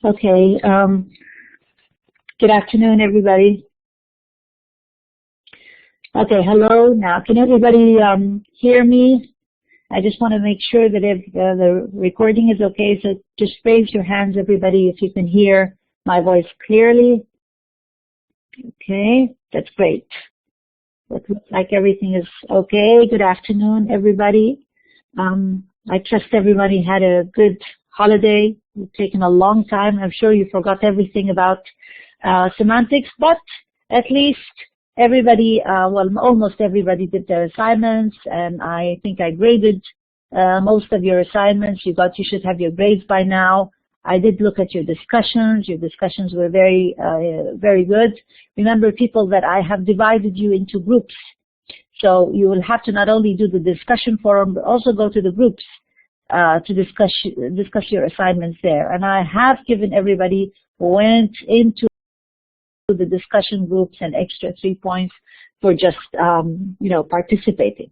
Okay, good afternoon, everybody. Okay, hello. Now, can everybody hear me? I just want to make sure that if the recording is okay, so just raise your hands, everybody, if you can hear my voice clearly. Okay, that's great. It looks like everything is okay. Good afternoon, everybody. I trust everybody had a good holiday. It's taken a long time. I'm sure you forgot everything about semantics, but at least everybody, well, almost everybody did their assignments, and I think I graded most of your assignments. You should have your grades by now. I did look at your discussions. Your discussions were very, very good. Remember, people, that I have divided you into groups. So you will have to not only do the discussion forum, but also go to the groups to discuss your assignments there. And I have given everybody who went into the discussion groups an extra 3 points for just, participating.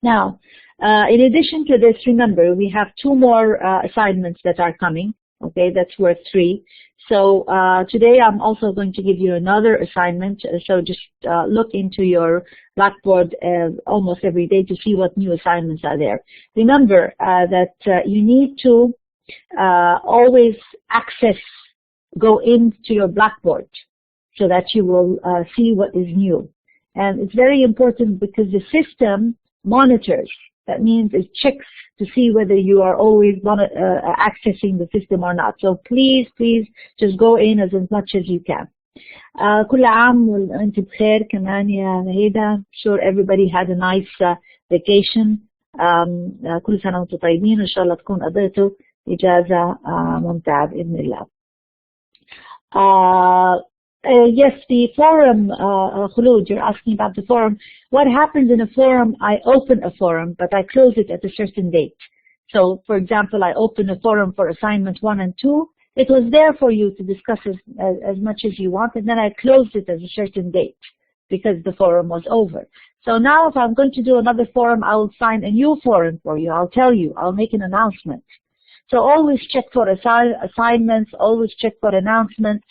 Now, in addition to this, remember, we have 2 more assignments that are coming. Okay, that's worth 3. So today I'm also going to give you another assignment. So just look into your Blackboard almost every day to see what new assignments are there. Remember that you need to always go into your Blackboard so that you will see what is new. And it's very important because the system monitors. That means it checks to see whether you are always accessing the system or not. So please just go in as much as you can. كل عام وانت بخير كمان يا نهيدة. Sure everybody had a nice vacation. كل سنة وانتم طيبين. إن شاء الله تكون قضيتوا إجازة ممتعة بإذن الله. Yes, the forum, Khulud, you're asking about the forum. What happens in a forum, I open a forum, but I close it at a certain date. So, for example, I open a forum for assignments 1 and 2. It was there for you to discuss as much as you want, and then I closed it at a certain date because the forum was over. So now if I'm going to do another forum, I will sign a new forum for you. I'll tell you. I'll make an announcement. So always check for assignments, always check for announcements.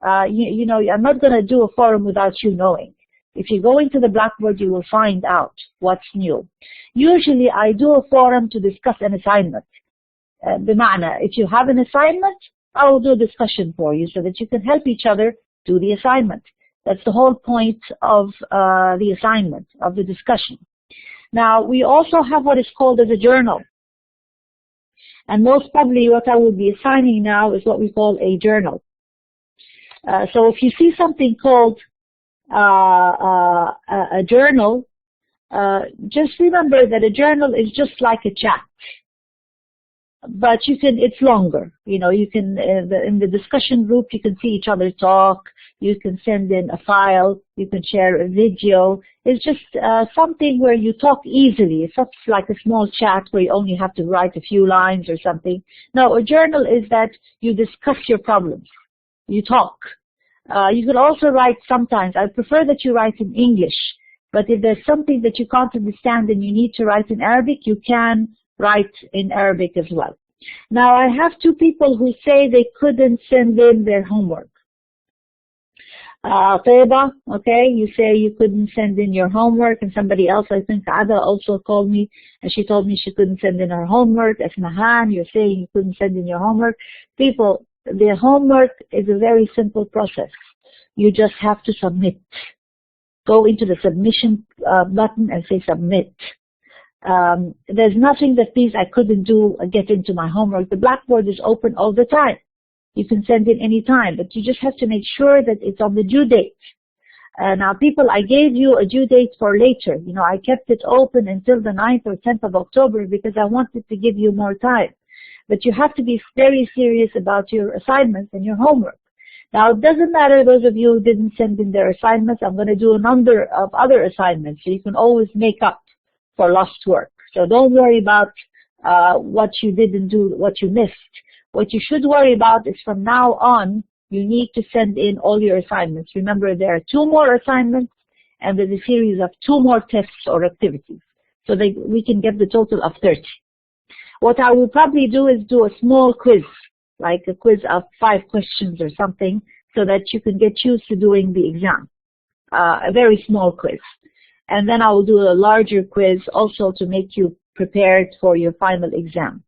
I'm not going to do a forum without you knowing. If you go into the Blackboard, you will find out what's new. Usually, I do a forum to discuss an assignment. بمعنى, if you have an assignment, I will do a discussion for you so that you can help each other do the assignment. That's the whole point of the assignment, of the discussion. Now, we also have what is called as a journal. And most probably what I will be assigning now is what we call a journal. So if you see something called a journal, just remember that a journal is just like a chat, but it's longer. You can in the discussion group you can see each other talk. You can send in a file. You can share a video. It's just something where you talk easily. It's not like a small chat where you only have to write a few lines or something. No, a journal is that you discuss your problems. You talk. You could also write sometimes. I prefer that you write in English, but if there's something that you can't understand and you need to write in Arabic, you can write in Arabic as well. Now, I have 2 people who say they couldn't send in their homework. Taiba, okay, you say you couldn't send in your homework, and somebody else, I think Ada, also called me, and she told me she couldn't send in her homework. Esmahan, you're saying you couldn't send in your homework. People, the homework is a very simple process. You just have to submit. Go into the submission button and say submit. There's nothing that means I couldn't get into my homework. The Blackboard is open all the time. You can send it any time, but you just have to make sure that it's on the due date. Now, people, I gave you a due date for later. I kept it open until the 9th or 10th of October because I wanted to give you more time. But you have to be very serious about your assignments and your homework. Now, it doesn't matter those of you who didn't send in their assignments. I'm going to do a number of other assignments, so you can always make up for lost work. So don't worry about what you didn't do, what you missed. What you should worry about is from now on, you need to send in all your assignments. Remember, there are 2 more assignments, and there's a series of 2 more tests or activities. So we can get the total of 30. What I will probably do is do a small quiz like a quiz of 5 questions or something, so that you can get used to doing the exam. A very small quiz. And then I will do a larger quiz also to make you prepared for your final exam.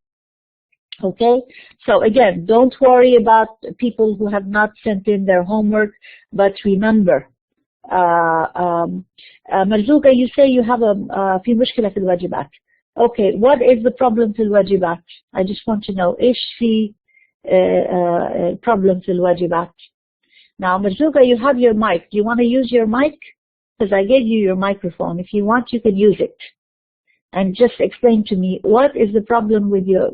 Okay, so again, don't worry about people who have not sent in their homework, but remember, مرزوقة, you say you have في مشكلة في الواجبات. Okay, what is the problem في الواجبات? I just want to know, إيش في problem في الواجبات? Now, مرزوقة, you have your mic. Do you want to use your mic? Because I gave you your microphone. If you want, you can use it. And just explain to me, what is the problem with your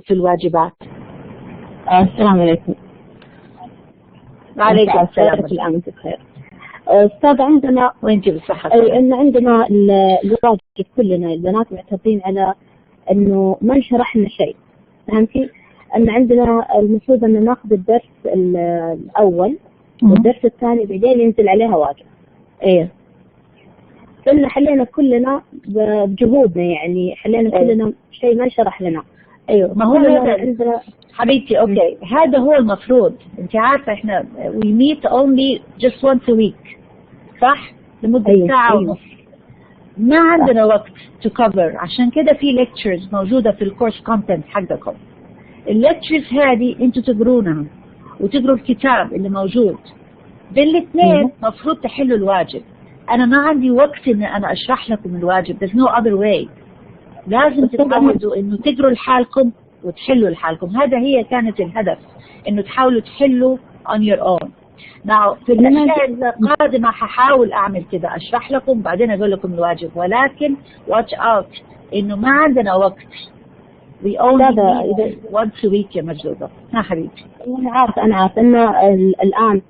في الواجبات? السلام عليكم. وعليكم السلام. الآن بخير. أستاذ عندنا وانت بالصحة. إن عندنا الواجب كلنا البنات معترضين على إنه ما انشرح لنا شيء. فهمتي؟ أن عندنا المفروض أن ناخذ الدرس الأول والدرس الثاني بعدين ينزل عليها واجب. إيه. قلنا حلينا كلنا بجهودنا، يعني حلينا كلنا شيء ما شرح لنا. ايوه، ما هو هذا حبيبتي. اوكي، هذا هو المفروض. انت عارفه احنا we meet only just once a week، صح؟ لمده ساعه ونص. ما عندنا وقت to cover، عشان كده في lectures موجوده في الكورس كونتنت حقكم. الليكتشرز هذه انتوا تقرونها وتقروا الكتاب اللي موجود. بالاثنين مفروض تحلوا الواجب. أنا ما عندي وقت إن أنا أشرح لكم الواجب. There's no other way. لازم تتعودوا إنه تقروا لحالكم وتحلوا لحالكم. هذا هي كانت الهدف، إنه تحاولوا تحلوا on your own. Now في الأشياء القادمة هحاول أعمل كذا، أشرح لكم بعدين أقول لكم الواجب، ولكن watch out إنه ما عندنا وقت. We only meet once a week يا مرزوقة. ها حبيبتي. أنا عارف إنه الآن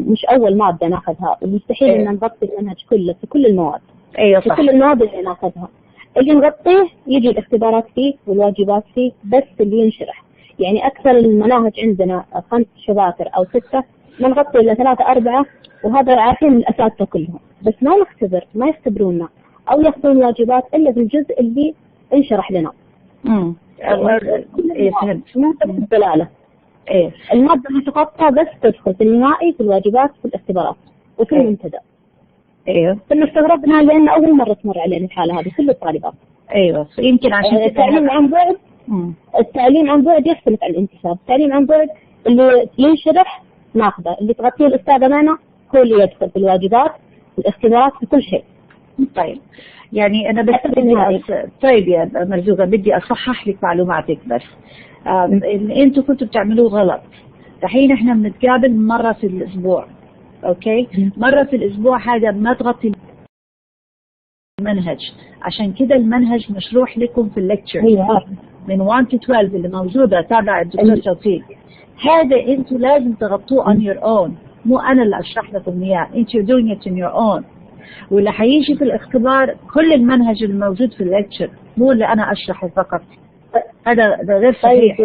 مش أول مادة ناخذها، مستحيل إن نغطي المنهج كله في كل المواد. أيوة صح. في كل المواد اللي ناخذها اللي نغطيه يجي الاختبارات فيه والواجبات فيه، بس اللي ينشرح. يعني أكثر المناهج عندنا 5 شباتر أو 6، ما نغطي إلا 3 4، وهذا عارفين الأساتذة كلهم. بس ما نختبر، ما يختبرونا أو ياخذون واجبات إلا في الجزء اللي انشرح لنا. إيه فهمت. ما تبقى الدلالة. إيه. المادة اللي تغطى بس تدخل في النهائي في الواجبات في الاختبارات وفي المنتدى. ايوه. كنا استغربنا لأن أول مرة تمر علينا الحالة هذه كل الطالبات. ايوه، يمكن عشان التعليم عن بعد. التعليم عن بعد يختلف عن الانتساب. التعليم عن بعد اللي ينشرح ناخذه، اللي تغطيه الأستاذة مانا هو اللي يدخل في الواجبات الاختبارات في كل شيء. طيب، يعني أنا بس طيب يا مرزوقة، بدي أصحح لك معلوماتك بس. انتوا كنتوا بتعملوه غلط. دحين احنا بنتقابل مرة في الأسبوع. اوكي؟ مرة في الأسبوع هذا ما تغطي المنهج، عشان كده المنهج مشروح لكم في الليكتشر من 1 to 12 اللي موجودة تابع الدكتور توفيق. هذا انتوا لازم تغطوه on your own، مو أنا اللي أشرح لكم إياه. انتوا doing it on your own. واللي حيجي في الاختبار كل المنهج الموجود في الليكتشر، مو اللي أنا أشرحه فقط. هذا غير صحيح.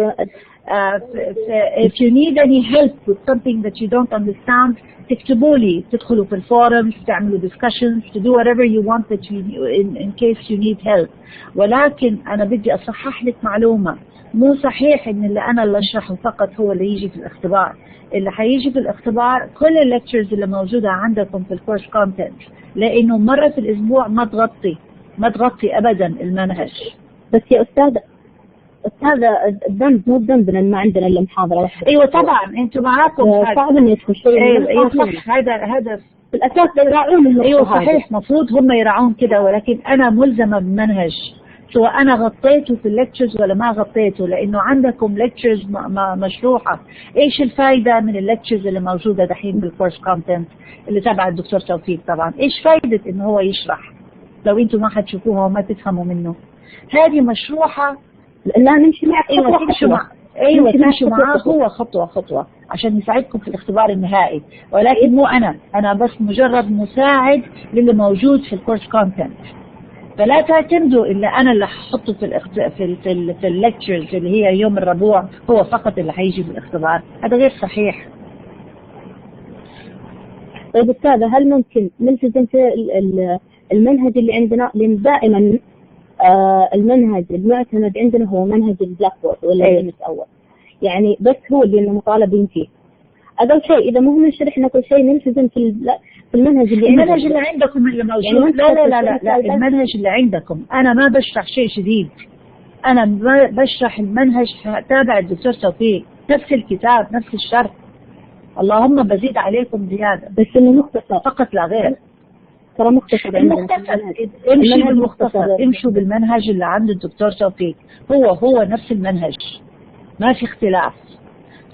If you need any help with something that you don't understand, تكتبوا لي، تدخلوا في الفورums، تعملوا discussions, to do whatever you want that you in case you need help. ولكن أنا بدي أصحح لك معلومة، مو صحيح إن اللي أنا اللي أشرحه فقط هو اللي يجي في الاختبار. اللي حيجي في الاختبار كل الليكتشرز اللي موجودة عندكم في الكورس كونتنت، لأنه مرة في الأسبوع ما تغطي أبدا المنهج. بس يا أستاذة الذنب مو ذنبنا ما عندنا الا محاضره واحده. ايوه طبعا انتم معاكم صعب ان يدخل شيء. ايوه صح، هذا في الاساس يراعون. ايوه صحيح، مفروض هم يراعون كده، ولكن انا ملزمه بمنهج سواء انا غطيته في الليكتشرز ولا ما غطيته، لانه عندكم ليكتشرز مشروحه. ايش الفائده من الليكتشرز اللي موجوده دحين بالكورس كونتنت اللي تبع الدكتور توفيق؟ طبعا ايش فائده انه هو يشرح لو انتم ما حتشوفوها وما تفهموا منه؟ هذه مشروحه. لا نمشي معك. ايوه تمشي معاه هو خطوه خطوه عشان يساعدكم في الاختبار النهائي، ولكن مو انا بس مجرد مساعد للي موجود في الكورس كونتنت. فلا تعتمدوا الا انا اللي هحطه في الليكتشرز اللي هي يوم الربوع هو فقط اللي هيجي في الاختبار. هذا غير صحيح. طيب أستاذة، هل ممكن نلتزم في المنهج اللي عندنا؟ لأن دائما المنهج المعتمد عندنا هو منهج البلاك بورد ولا الام اس اول. يعني بس هو اللي مطالبين فيه. أقل شيء إذا مو بنشرحنا كل شيء نلتزم في المنهج اللي عندكم اللي موجود. يعني لا المنهج اللي عندكم. أنا ما بشرح شيء جديد، أنا بشرح المنهج تابع الدكتور توفيق، نفس الكتاب نفس الشرح، اللهم بزيد عليكم زيادة، بس إنه مختصر فقط لا غير. ترى مختصر. امشي بالمختصر، امشوا بالمنهج اللي عند الدكتور توفيق، هو نفس المنهج، ما في اختلاف.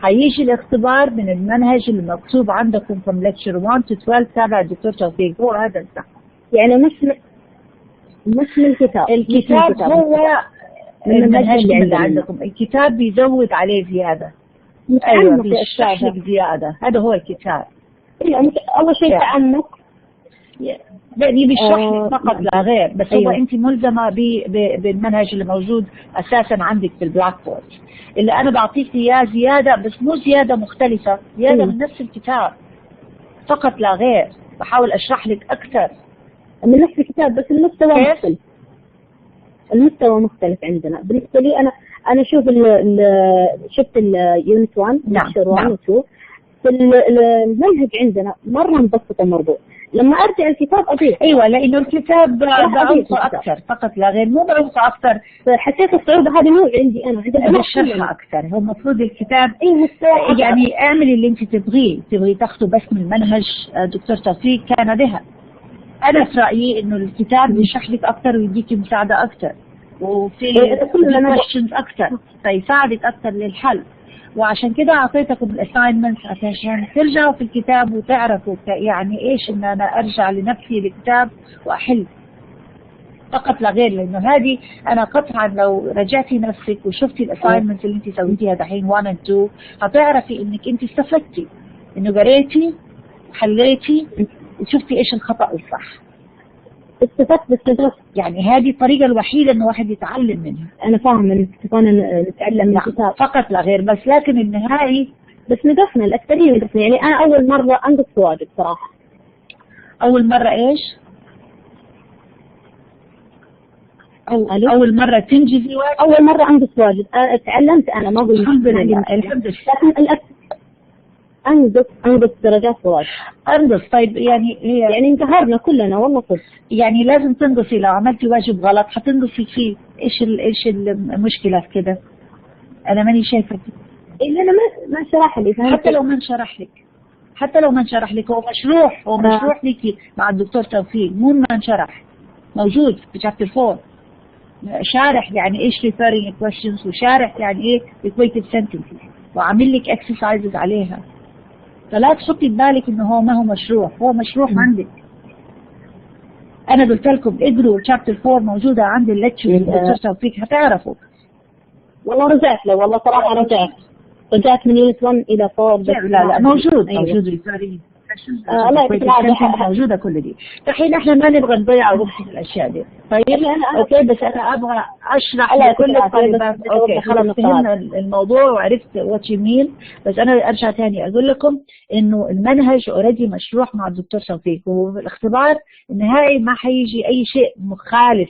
هيجي الاختبار من المنهج اللي مكتوب عندكم from lecture 1 to 12 تابع الدكتور توفيق، هو هذا الصح. يعني مش من الكتاب هو المنهج اللي عندكم، الكتاب بيزود عليه زيادة. ايوه بيشرح لك زيادة، هذا هو الكتاب. اول شيء تعمق، يعني بيشرح لك فقط لا غير، بس أيوة. هو انت ملزمة بالمنهج اللي موجود اساسا عندك في البلاك بورد، اللي انا بعطيك اياه زيادة، بس مو زيادة مختلفة، زيادة أيوة. من نفس الكتاب فقط لا غير، بحاول اشرح لك اكثر من نفس الكتاب، بس المستوى مختلف. المستوى مختلف عندنا. بالنسبة لي أنا شوف شفت اليونت 1 lecture 1 و 2 في المنهج عندنا مرة مبسط الموضوع. لما أرجع الكتاب أضيف. أيوة، لأنه الكتاب بعمق أكثر فقط لا غير، مو بعمق أكثر. حسيت الصعوبة هذه مو عندي أنا، عندي الشرح أكثر. هو المفروض الكتاب يعني اعملي اللي أنت تبغي تاخذه بس من منهج دكتور توفيق كان بها. أنا في رأيي إنه الكتاب بيشرح لك أكثر ويديكي مساعدة أكثر، وفي questions أكثر، فيساعدك أكثر للحل. وعشان كده أعطيتكم الأساينمنت عشان ترجعوا في الكتاب وتعرفوا يعني إيش إن أنا أرجع لنفسي الكتاب وأحل فقط لا غير. لأنه هذه أنا قطعا لو رجعتي نفسك وشفتي الأساينمنت اللي أنت سويتيها دحين 1 و 2 هتعرفي إنك أنت استفدتي، إنه قريتي حليتي وشفتي ايش الخطأ والصح. استفدت باستفادة، يعني هذه الطريقة الوحيدة ان الواحد يتعلم منها. انا فاهم ان استفدنا نتعلم من الكتاب فقط لا غير، بس لكن النهائي بس نقصنا الأكثرية نقصنا. يعني انا اول مرة انقص واجد صراحة. اول مرة ايش؟ اول مرة تنجزي واجد؟ اول مرة انقص واجد. تعلمت انا ما اقول الحمد لله الحمد لله، لكن أنقص درجات واجد. أنقص. طيب يعني انتهرنا كلنا والله صدق. يعني لازم تنقصي، لو عملتي واجب غلط حتنقصي فيه. إيش المشكلة في كده؟ أنا ماني شايفة كده. إلا أنا ما شرح لي. حتى لو ما انشرح لك هو مشروح لك مع الدكتور توفيق، مو ما انشرح، موجود في chapter 4 شارح يعني إيش referring questions، وشارح يعني إيه equative sentences، وعامل لك exercises عليها. فلا تحطي ببالك انه هو ما هو مشروح، هو مشروح عندك. انا قلت لكم اقروا chapter 4 موجودة عند الليكتشر الدكتور توفيق هتعرفوا. والله رجعت له، والله صراحة رجعت من يونت 1 الى 4. لا موجود. الله يعطيك العافية موجودة كل دي. الحين احنا ما نبغى نضيع وقت في الاشياء دي. طيب اوكي، بس انا ابغى اشرح لكل الطالبات. اوكي خلاص فهمنا الموضوع وعرفت وات يو مين. بس انا ارجع ثاني اقول لكم انه المنهج اوريدي مشروح مع الدكتور توفيق، والاختبار النهائي ما حيجي اي شيء مخالف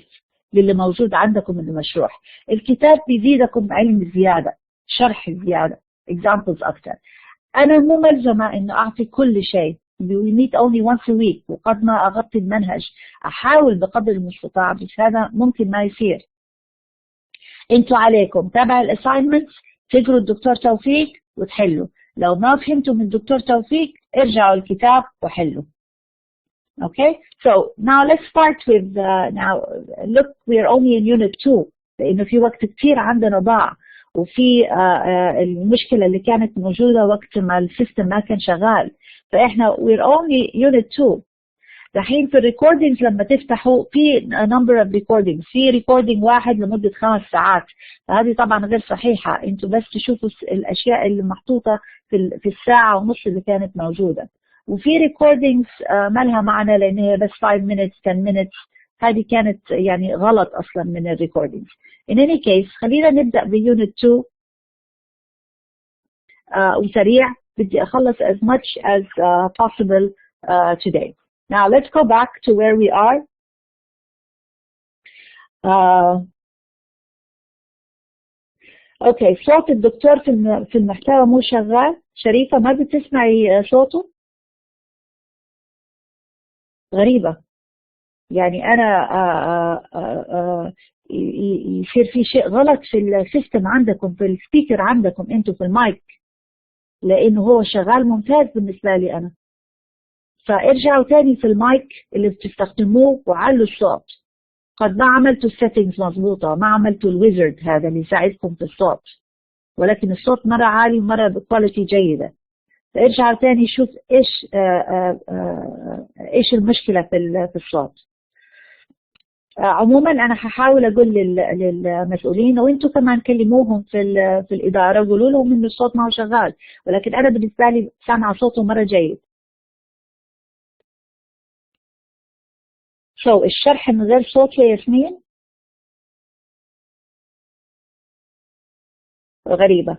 للي موجود عندكم من المشروح. الكتاب بيزيدكم علم زيادة، شرح زيادة، examples أكثر. أنا مو ملزمة إنه أعطي كل شيء. we meet only once a week، وقد ما أغطي المنهج أحاول بقدر المستطاع، بس هذا ممكن ما يصير. أنتوا عليكم تابع الأساينمنت، تقروا الدكتور توفيق وتحلوا. لو ما فهمتوا من الدكتور توفيق ارجعوا الكتاب وحلوا. Okay, so now let's start with now look we're only in unit 2 لأنه في وقت كتير عندنا ضاع، وفي المشكلة اللي كانت موجودة وقت ما السيستم ما كان شغال، فإحنا we're only unit 2. دحين في الريكوردينجز لما تفتحوا في number of recordings، في ريكوردينج واحد لمدة 5 ساعات، فهذه طبعا غير صحيحة. انتوا بس تشوفوا الأشياء اللي محطوطة في الساعة ونص اللي كانت موجودة. وفي ريكوردينجز ما لها معنى لأن هي بس 5 minutes 10 minutes، هذه كانت يعني غلط أصلا من الريكوردينجز. In any case خلينا نبدأ بيونت 2 وسريع، بدي أخلص as much as possible today. Now let's go back to where we are. اوكي، صوت الدكتور في المحتوى مو شغال. شريفة ما بتسمعي صوته؟ غريبة. يعني انا يصير في شيء غلط في السيستم عندكم، في السبيكر عندكم انتوا في المايك، لانه هو شغال ممتاز بالنسبة لي انا. فارجعوا تاني في المايك اللي بتستخدموه وعلوا الصوت. قد ما عملتوا السيتنجز مظبوطة، ما عملتوا الويزرد هذا اللي يساعدكم في الصوت، ولكن الصوت مرة عالي ومرة بكواليتي جيدة. فارجع تاني شوف ايش المشكلة في الصوت. عموما انا هحاول اقول للمسؤولين، وانتم كمان كلموهم في الادارة وقولوا لهم ان الصوت ما هو شغال، ولكن انا بالنسبة لي سامعة صوته مرة جيد. الشرح من غير صوت يا ياسمين غريبة.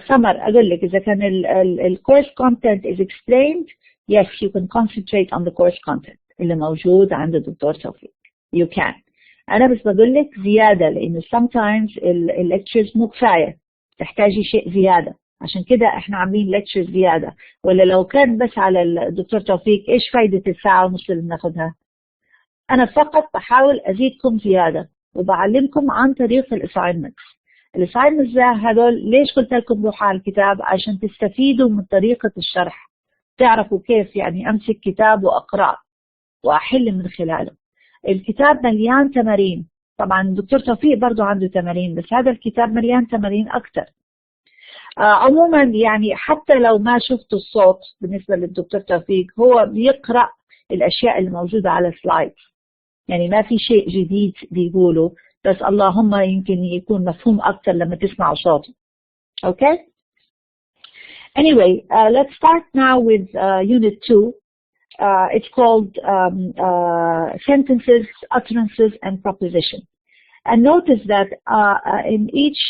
سمر أقول لك إذا كان ال course content is explained, yes you can concentrate on the course content اللي موجود عند الدكتور توفيق. You can. أنا بس بقول لك زيادة، لأنه sometimes ال lectures مو كفاية، تحتاجي شيء زيادة، عشان كده إحنا عاملين lectures زيادة. ولا لو كان بس على الدكتور توفيق إيش فايدة الساعة ونص اللي بناخدها؟ أنا فقط بحاول أزيدكم زيادة وبعلمكم عن طريق الأساينمنتس. الأساينمنتس هذول ليش قلت لكم روحوا على الكتاب؟ عشان تستفيدوا من طريقة الشرح، تعرفوا كيف يعني أمسك كتاب وأقرأ وأحل من خلاله. الكتاب مليان تمارين، طبعا الدكتور توفيق برضو عنده تمارين، بس هذا الكتاب مليان تمارين أكثر. عموما يعني حتى لو ما شفتوا الصوت بالنسبة للدكتور توفيق، هو بيقرأ الأشياء اللي موجودة على السلايد، يعني ما في شيء جديد بيقوله، بس اللهم يمكن يكون مفهوم أكثر لما تسمعوا صوته. Okay? Anyway, let's start now with Unit 2. It's called Sentences, Utterances, and Proposition. And notice that in each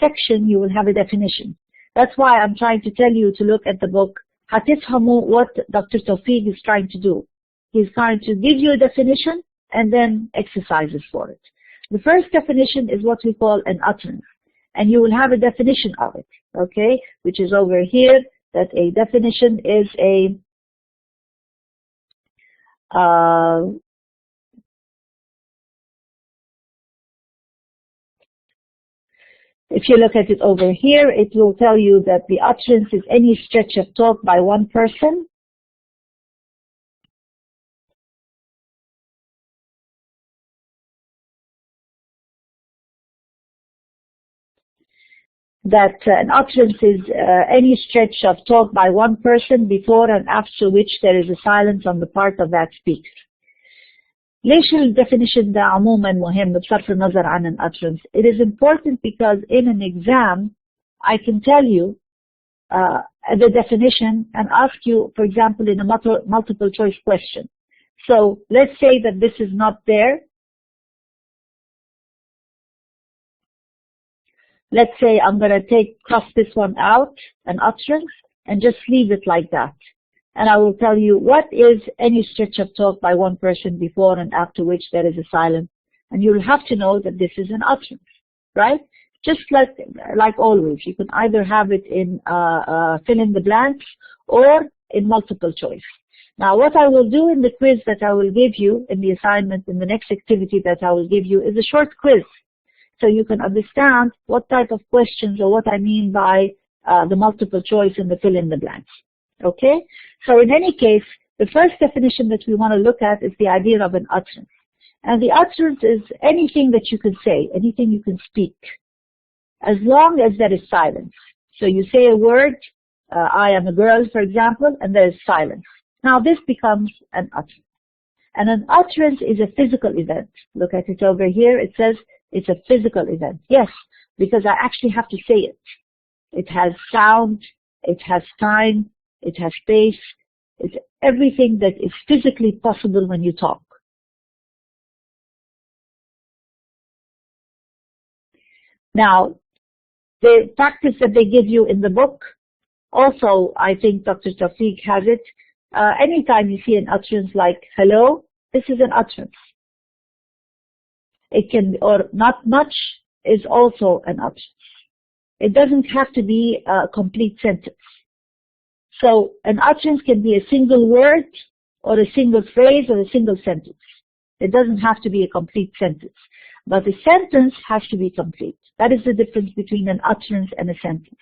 section you will have a definition. That's why I'm trying to tell you to look at the book. هتفهموا what Dr. Tawfiq is trying to do. He's trying to give you a definition and then exercises for it. The first definition is what we call an utterance, and you will have a definition of it, okay, which is over here, that a definition is a if you look at it over here, it will tell you that the utterance is any stretch of talk by one person that an utterance is any stretch of talk by one person before and after which there is a silence on the part of that speaker. ليش الدefinition ده عموما مهم بصرف النظر عن an utterance? It is important because in an exam I can tell you the definition and ask you, for example, in a multiple choice question. So let's say that this is not there. Let's say I'm going to cross this one out, an utterance, and just leave it like that. And I will tell you what is any stretch of talk by one person before and after which there is a silence. And you'll have to know that this is an utterance, right? Just like always, you can either have it in fill in the blanks or in multiple choice. Now, what I will do in the quiz that I will give you, in the assignment, in the next activity that I will give you, is a short quiz. So you can understand what type of questions or what I mean by the multiple choice and the fill in the blanks. Okay? So in any case, the first definition that we want to look at is the idea of an utterance. And the utterance is anything that you can say, anything you can speak, as long as there is silence. So you say a word, I am a girl, for example, and there is silence. Now this becomes an utterance. And an utterance is a physical event. Look at it over here. It says it's a physical event. Yes, because I actually have to say it. It has sound, it has time, it has space. It's everything that is physically possible when you talk. Now, the practice that they give you in the book, also I think Dr. Tawfiq has it. Anytime you see an utterance like hello, this is an utterance. It can, or not much is also an utterance. It doesn't have to be a complete sentence. So an utterance can be a single word or a single phrase or a single sentence. It doesn't have to be a complete sentence. But a sentence has to be complete. That is the difference between an utterance and a sentence.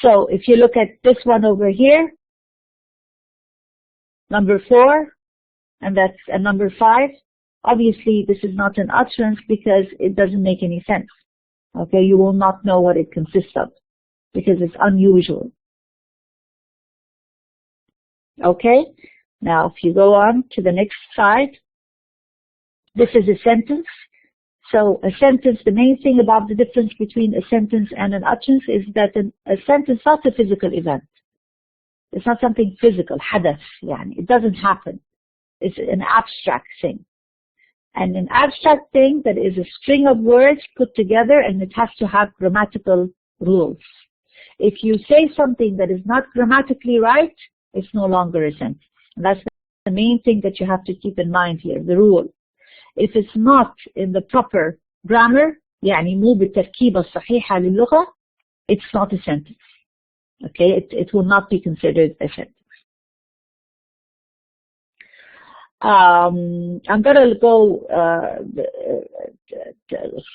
So if you look at this one over here, number 4, and that's a number 5, obviously this is not an utterance because it doesn't make any sense. Okay, you will not know what it consists of because it's unusual. Okay, now if you go on to the next slide, this is a sentence. So a sentence, the main thing about the difference between a sentence and an utterance is that a sentence is not a physical event. It's not something physical, حدث, يعني. It doesn't happen. It's an abstract thing. And an abstract thing that is a string of words put together, and it has to have grammatical rules. If you say something that is not grammatically right, it's no longer a sentence. And that's the main thing that you have to keep in mind here, the rule. If it's not in the proper grammar, يعني مو بالتركيبة الصحيحة للغة, it's not a sentence. Okay, it will not be considered a sentence. I'm going to go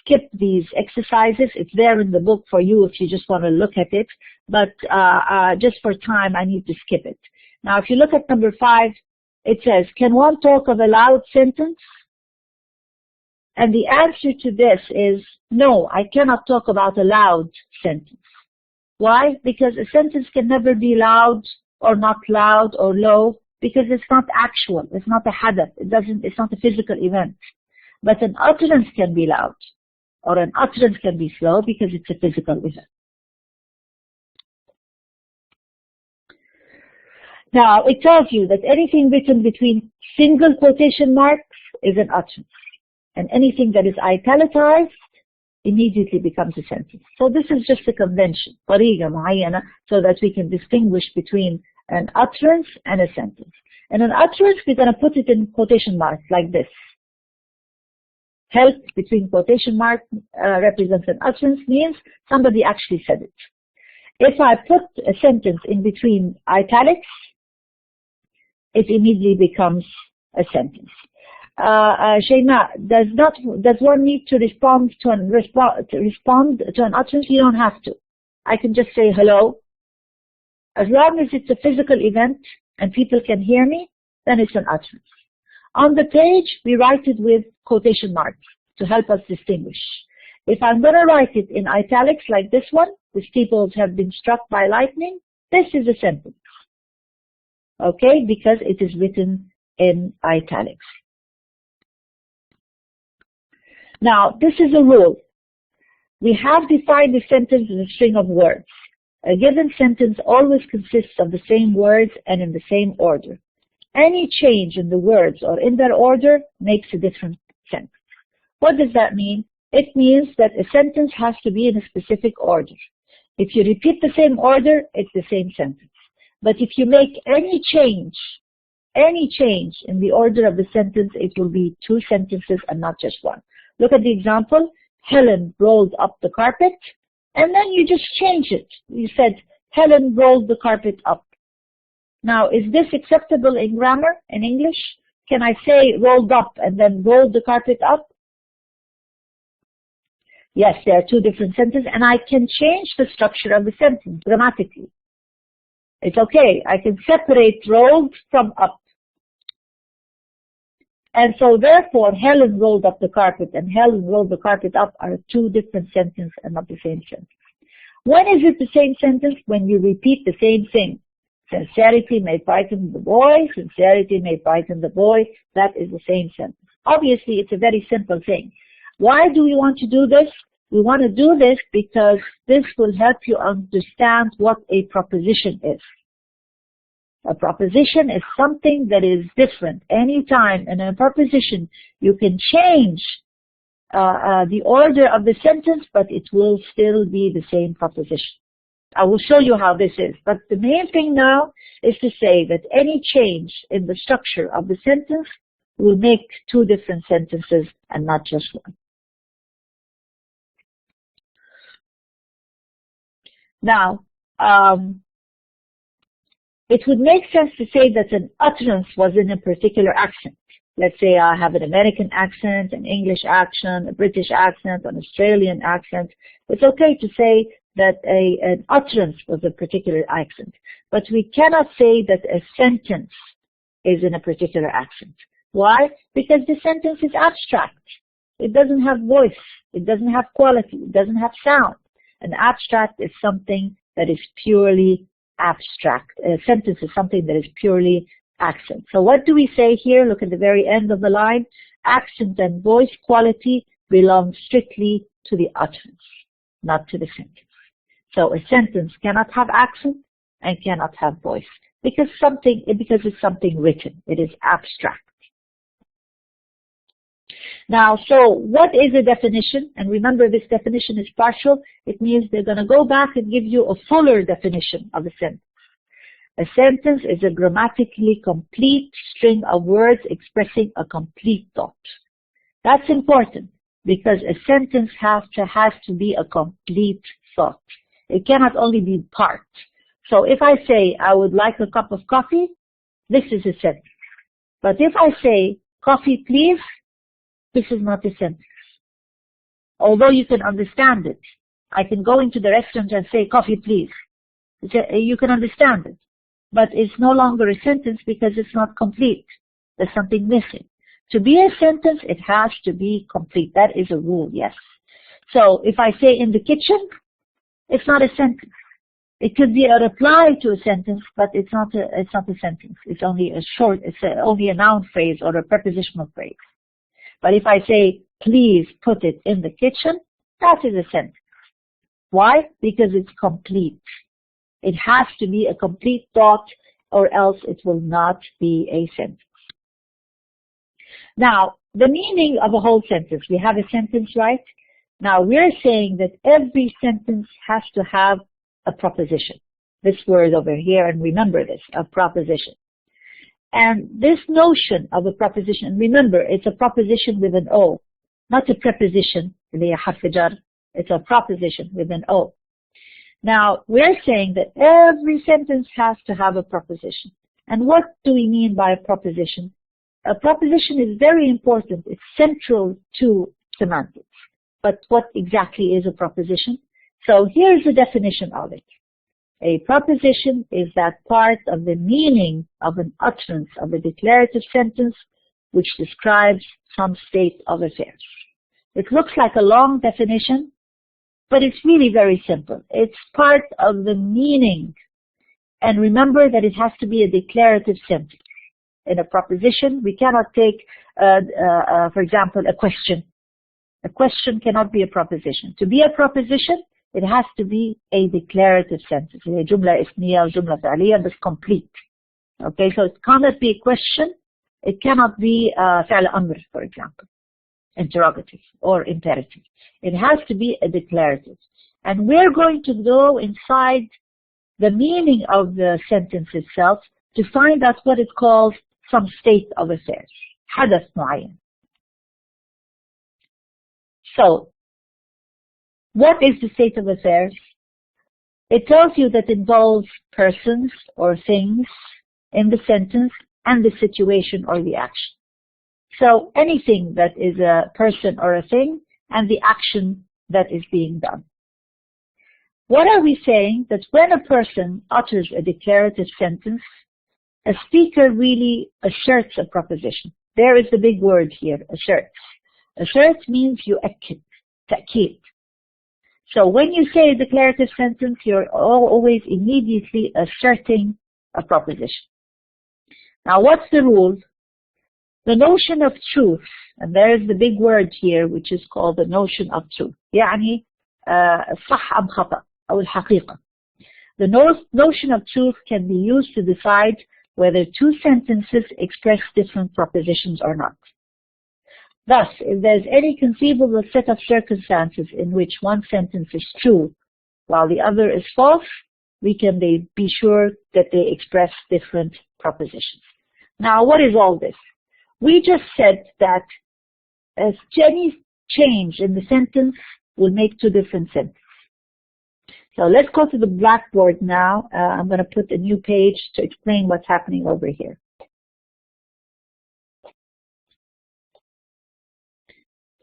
skip these exercises. It's there in the book for you if you just want to look at it. But just for time, I need to skip it. Now, if you look at number 5, it says, can one talk of a loud sentence? And the answer to this is, no, I cannot talk about a loud sentence. Why? Because a sentence can never be loud or not loud or low, because it's not actual. It's not a hadath. It's not a physical event. But an utterance can be loud, or an utterance can be slow because it's a physical event. Now, it tells you that anything written between single quotation marks is an utterance. And anything that is italicized immediately becomes a sentence. So this is just a convention, طريقة معينة, so that we can distinguish between an utterance and a sentence. And an utterance, we're going to put it in quotation marks like this. Help between quotation marks represents an utterance, means somebody actually said it. If I put a sentence in between italics, it immediately becomes a sentence. Shayna, does one need to respond to an utterance? You don't have to. I can just say hello. As long as it's a physical event and people can hear me, then it's an utterance. On the page, we write it with quotation marks to help us distinguish. If I'm going to write it in italics like this one, the steeples have been struck by lightning, this is a sentence. Okay, because it is written in italics. Now, this is a rule. We have defined a sentence as a string of words. A given sentence always consists of the same words and in the same order. Any change in the words or in their order makes a different sentence. What does that mean? It means that a sentence has to be in a specific order. If you repeat the same order, it's the same sentence. But if you make any change in the order of the sentence, it will be 2 sentences and not just one. Look at the example. Helen rolled up the carpet, and then you just change it. You said, Helen rolled the carpet up. Now, is this acceptable in grammar, in English? Can I say rolled up and then rolled the carpet up? Yes, there are 2 different sentences, and I can change the structure of the sentence grammatically. It's okay. I can separate rolled from up. And so therefore, Helen rolled up the carpet and Helen rolled the carpet up are 2 different sentences and not the same sentence. When is it the same sentence? When you repeat the same thing. Sincerity may frighten the boy, sincerity may frighten the boy. That is the same sentence. Obviously, it's a very simple thing. Why do we want to do this? We want to do this because this will help you understand what a proposition is. A proposition is something that is different. Anytime in a proposition, you can change the order of the sentence, but it will still be the same proposition. I will show you how this is. But the main thing now is to say that any change in the structure of the sentence will make 2 different sentences and not just one. Now, it would make sense to say that an utterance was in a particular accent. Let's say I have an American accent, an English accent, a British accent, an Australian accent. It's okay to say that an utterance was a particular accent, but we cannot say that a sentence is in a particular accent. Why? Because the sentence is abstract. It doesn't have voice. It doesn't have quality. It doesn't have sound. An abstract is something that is purely abstract. A sentence is something that is purely accent. So what do we say here? Look at the very end of the line. Accent and voice quality belong strictly to the utterance, not to the sentence. So a sentence cannot have accent and cannot have voice because it's something written. It is abstract. Now, so what is a definition? And remember, this definition is partial. It means they're going to go back and give you a fuller definition of a sentence. A sentence is a grammatically complete string of words expressing a complete thought. That's important because a sentence has to be a complete thought. It cannot only be part. So if I say, I would like a cup of coffee, this is a sentence. But if I say, coffee please, this is not a sentence. Although you can understand it. I can go into the restaurant and say, coffee please. You can understand it. But it's no longer a sentence because it's not complete. There's something missing. To be a sentence, it has to be complete. That is a rule, yes. So if I say in the kitchen, it's not a sentence. It could be a reply to a sentence, but it's not a sentence. It's only only a noun phrase or a prepositional phrase. But if I say, please put it in the kitchen, that is a sentence. Why? Because it's complete. It has to be a complete thought or else it will not be a sentence. Now, the meaning of a whole sentence. We have a sentence, right? Now, we're saying that every sentence has to have a proposition. This word over here, and remember this, a proposition. And this notion of a proposition, remember, it's a proposition with an O, not a preposition, it's a proposition with an O. Now, we're saying that every sentence has to have a proposition. And what do we mean by a proposition? A proposition is very important. It's central to semantics. But what exactly is a proposition? So here's the definition of it. A proposition is that part of the meaning of an utterance of a declarative sentence which describes some state of affairs. It looks like a long definition, but it's really very simple. It's part of the meaning. And remember that it has to be a declarative sentence. In a proposition, we cannot take, for example, a question. A question cannot be a proposition. To be a proposition, it has to be a declarative sentence. جملة اسمية or جملة فعلية, but complete. Okay, so it cannot be a question. It cannot be فعل أمر, for example, interrogative or imperative. It has to be a declarative. And we're going to go inside the meaning of the sentence itself to find out what it calls some state of affairs. حدث معين. So, what is the state of affairs? It tells you that it involves persons or things in the sentence and the situation or the action. So anything that is a person or a thing and the action that is being done. What are we saying? That when a person utters a declarative sentence, a speaker really asserts a proposition. There is the big word here, asserts. Assert means you akkid, ta'kid. So when you say a declarative sentence, you're always immediately asserting a proposition. Now, what's the rule? The notion of truth, and there is the big word here, which is called the notion of truth. يعني صح أم خطأ أو الحقيقة. The notion of truth can be used to decide whether two sentences express different propositions or not. Thus, if there's any conceivable set of circumstances in which one sentence is true while the other is false, we can be sure that they express different propositions. Now, what is all this? We just said that any change in the sentence will make two different sentences. So let's go to the blackboard now. I'm going to put a new page to explain what's happening over here.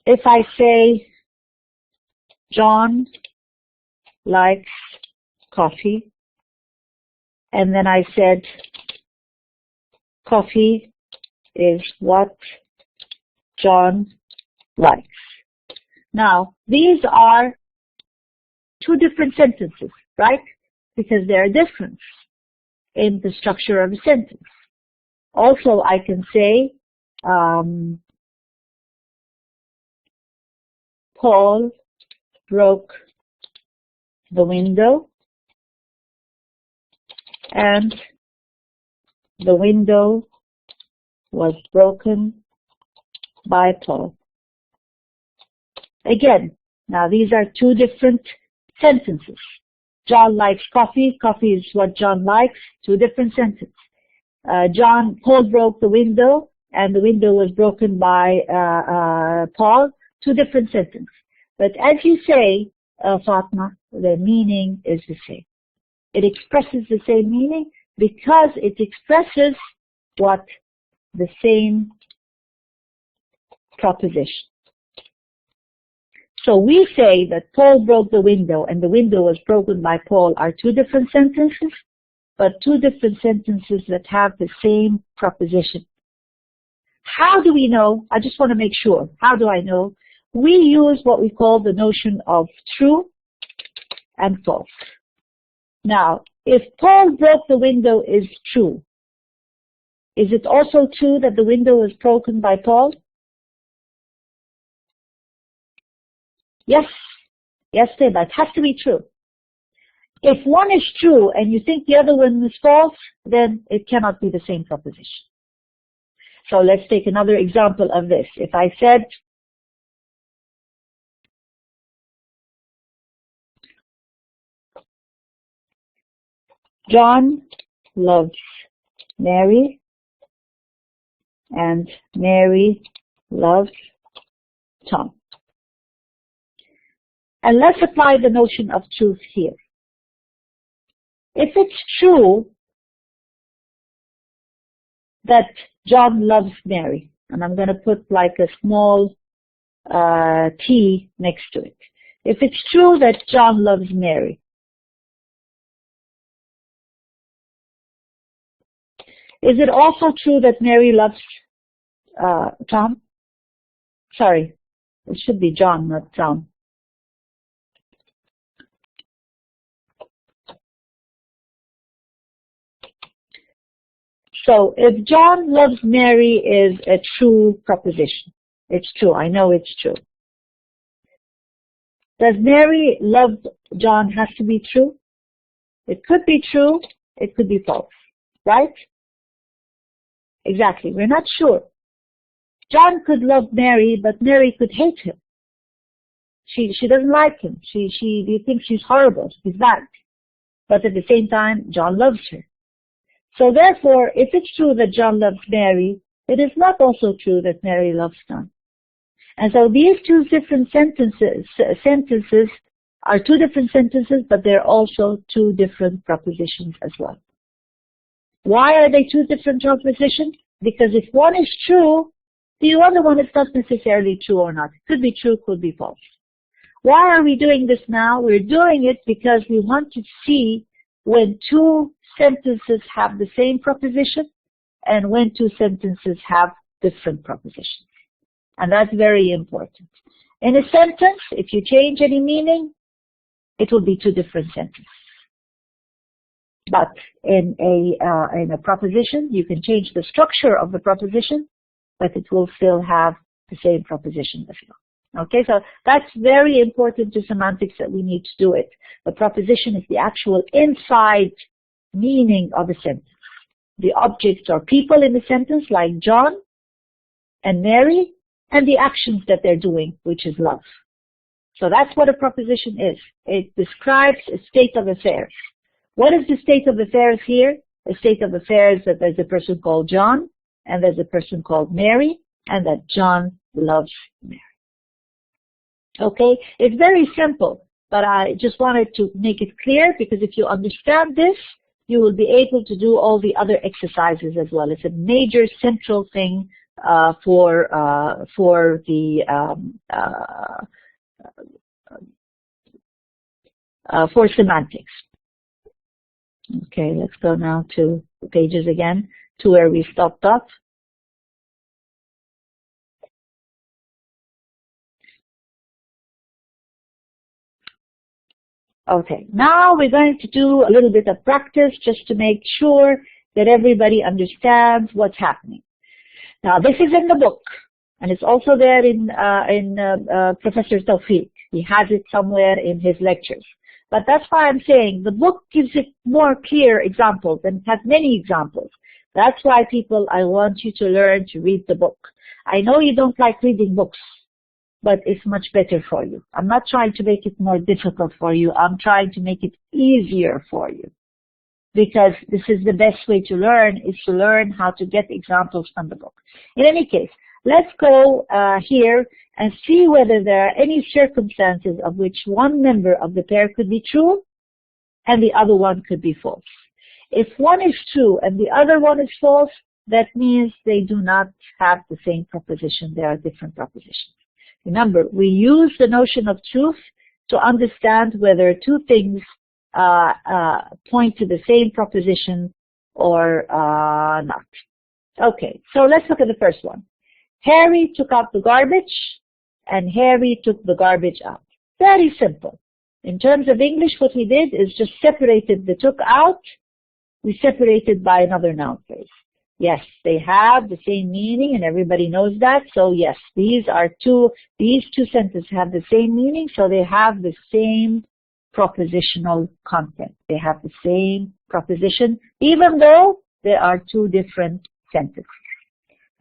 If I say John likes coffee, and then I said coffee is what John likes. Now, these are two different sentences, right? Because they're different in the structure of a sentence. Also, I can say Paul broke the window and the window was broken by Paul. Again, now these are two different sentences. John likes coffee. Coffee is what John likes. Two different sentences. Paul broke the window and the window was broken by Paul. Two different sentences. But as you say, Fatma, the meaning is the same. It expresses the same meaning because it expresses what? The same proposition. So we say that Paul broke the window and the window was broken by Paul are two different sentences, but two different sentences that have the same proposition. How do we know? I just want to make sure. How do I know? We use what we call the notion of true and false. Now, if Paul broke the window is true, is it also true that the window was broken by Paul? Yes. Yes, Deba, it has to be true. If one is true and you think the other one is false, then it cannot be the same proposition. So let's take another example of this. If I said, John loves Mary and Mary loves Tom. And let's apply the notion of truth here. If it's true that John loves Mary, and I'm going to put like a small T next to it. If it's true that John loves Mary, is it also true that Mary loves Tom? Sorry, it should be John, not Tom. So if John loves Mary is a true proposition. It's true. I know it's true. Does Mary love John has to be true? It could be true. It could be false. Right? Exactly. We're not sure. John could love Mary, but Mary could hate him. She doesn't like him. She thinks she's horrible. She's bad. But at the same time, John loves her. So therefore, if it's true that John loves Mary, it is not also true that Mary loves John. And so these two different sentences are two different sentences, but they're also two different propositions as well. Why are they two different propositions? Because if one is true, the other one is not necessarily true or not. It could be true, could be false. Why are we doing this now? We're doing it because we want to see when two sentences have the same proposition and when two sentences have different propositions. And that's very important. In a sentence, if you change any meaning, it will be two different sentences. But in a proposition, you can change the structure of the proposition, but it will still have the same proposition as well. Okay, so that's very important to semantics that we need to do it. The proposition is the actual inside meaning of a sentence. The objects or people in the sentence like John and Mary and the actions that they're doing, which is love. So that's what a proposition is. It describes a state of affairs. What is the state of affairs here? A state of affairs that there's a person called John and there's a person called Mary and that John loves Mary. Okay, it's very simple, but I just wanted to make it clear, because if you understand this, you will be able to do all the other exercises as well. It's a major central thing for semantics. Okay, let's go now to the pages again, to where we stopped off. Okay, now we're going to do a little bit of practice just to make sure that everybody understands what's happening. Now, this is in the book, and it's also there in Professor Tawfiq. He has it somewhere in his lectures. But that's why I'm saying the book gives it more clear examples and has many examples. That's why, people, I want you to learn to read the book. I know you don't like reading books, but it's much better for you. I'm not trying to make it more difficult for you. I'm trying to make it easier for you. Because this is the best way to learn, is to learn how to get examples from the book. In any case, let's go here and see whether there are any circumstances of which one member of the pair could be true and the other one could be false. If one is true and the other one is false, that means they do not have the same proposition. They are different propositions. Remember, we use the notion of truth to understand whether two things point to the same proposition or not. Okay, so let's look at the first one. Harry took out the garbage and Harry took the garbage out. Very simple. In terms of English, what we did is just separated the took out. We separated by another noun phrase. Yes, they have the same meaning, and everybody knows that. So yes, these two sentences have the same meaning, so they have the same propositional content. They have the same proposition, even though there are two different sentences.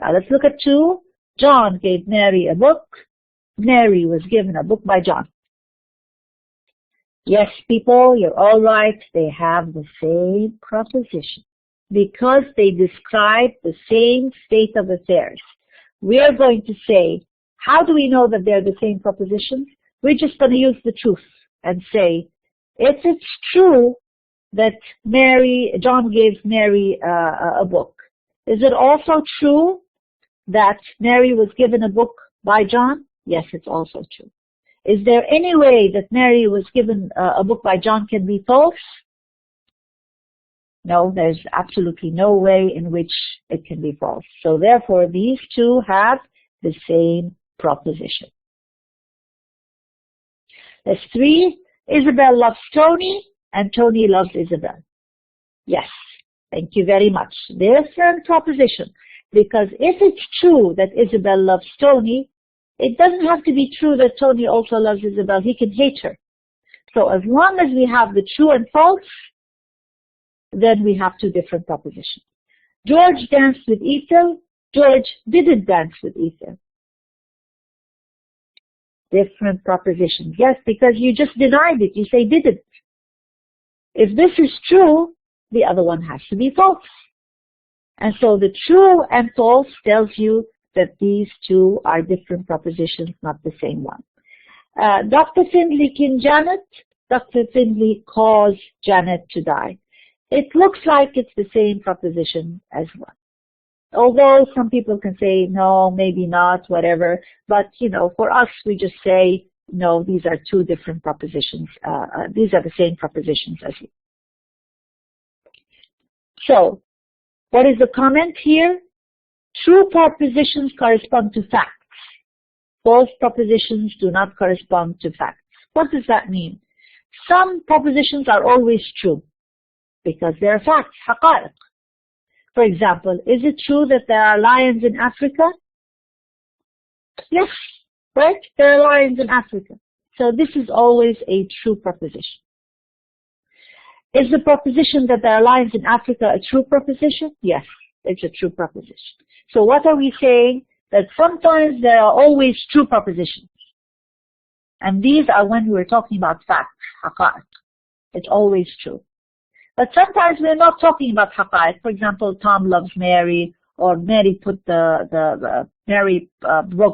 Now let's look at 2. John gave Mary a book. Mary was given a book by John. Yes, people, you're all right. They have the same proposition because they describe the same state of affairs. We are going to say, how do we know that they're the same propositions? We're just going to use the truth and say, if it's true that John gave Mary a book, is it also true that Mary was given a book by John? Yes, it's also true. Is there any way that Mary was given a book by John can be false? No, there's absolutely no way in which it can be false. So therefore, these two have the same proposition. There's 3. Isabel loves Tony and Tony loves Isabel. Yes, thank you very much. Different proposition. Because if it's true that Isabel loves Tony, it doesn't have to be true that Tony also loves Isabel. He can hate her. So as long as we have the true and false, then we have two different propositions. George danced with Ethel. George didn't dance with Ethel. Different propositions. Yes, because you just denied it. You say didn't. If this is true, the other one has to be false. And so the true and false tells you that these two are different propositions, not the same one. Dr. Findlay killed Janet. Dr. Findlay caused Janet to die. It looks like it's the same proposition as well. Although some people can say, no, maybe not, whatever. But, you know, for us, we just say, no, these are two different propositions. These are the same propositions as you. So, what is the comment here? True propositions correspond to facts. False propositions do not correspond to facts. What does that mean? Some propositions are always true because they're facts, haqa'iq. For example, is it true that there are lions in Africa? Yes, right? There are lions in Africa. So this is always a true proposition. Is the proposition that there are lions in Africa a true proposition? Yes, it's a true proposition. So what are we saying? That sometimes there are always true propositions. And these are when we're talking about facts, haqa'iq. It's always true. But sometimes we're not talking about haqa'iq. For example, Tom loves Mary, or Mary broke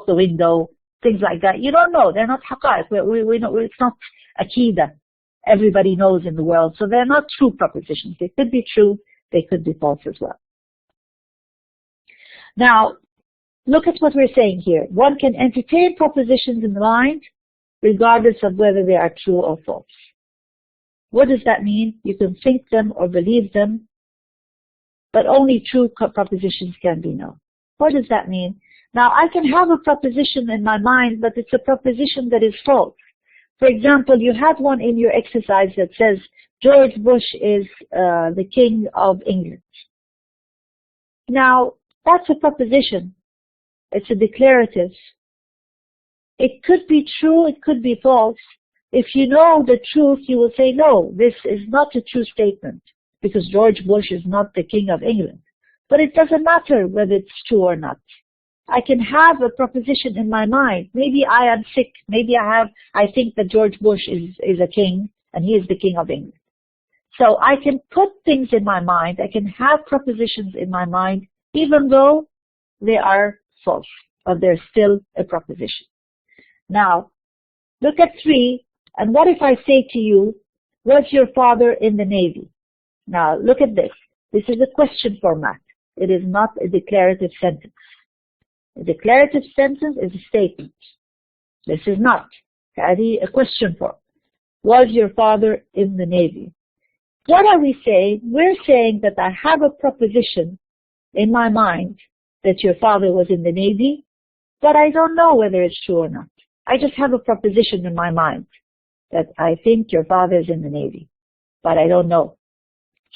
the window. things like that. You don't know. They're not haqa'iq. We know it's not aqidah. Everybody knows in the world. So they're not true propositions. They could be true. They could be false as well. Now, look at what we're saying here. One can entertain propositions in the mind regardless of whether they are true or false. What does that mean? You can think them or believe them, but only true propositions can be known. What does that mean? Now, I can have a proposition in my mind, but it's a proposition that is false. For example, you have one in your exercise that says, George Bush is the King of England. Now, that's a proposition. It's a declarative. It could be true, it could be false. If you know the truth, you will say, no, this is not a true statement, because George Bush is not the King of England. But it doesn't matter whether it's true or not. I can have a proposition in my mind. Maybe I am sick. Maybe I think that George Bush is a king and he is the King of England. So I can put things in my mind. I can have propositions in my mind, even though they are false, but they're still a proposition. Now, look at 3. And what if I say to you, was your father in the Navy? Now, look at this. This is a question format. It is not a declarative sentence. A declarative sentence is a statement. This is not. A question form. Was your father in the Navy? What are we saying? We're saying that I have a proposition in my mind that your father was in the Navy, but I don't know whether it's true or not. I just have a proposition in my mind that I think your father is in the Navy, but I don't know.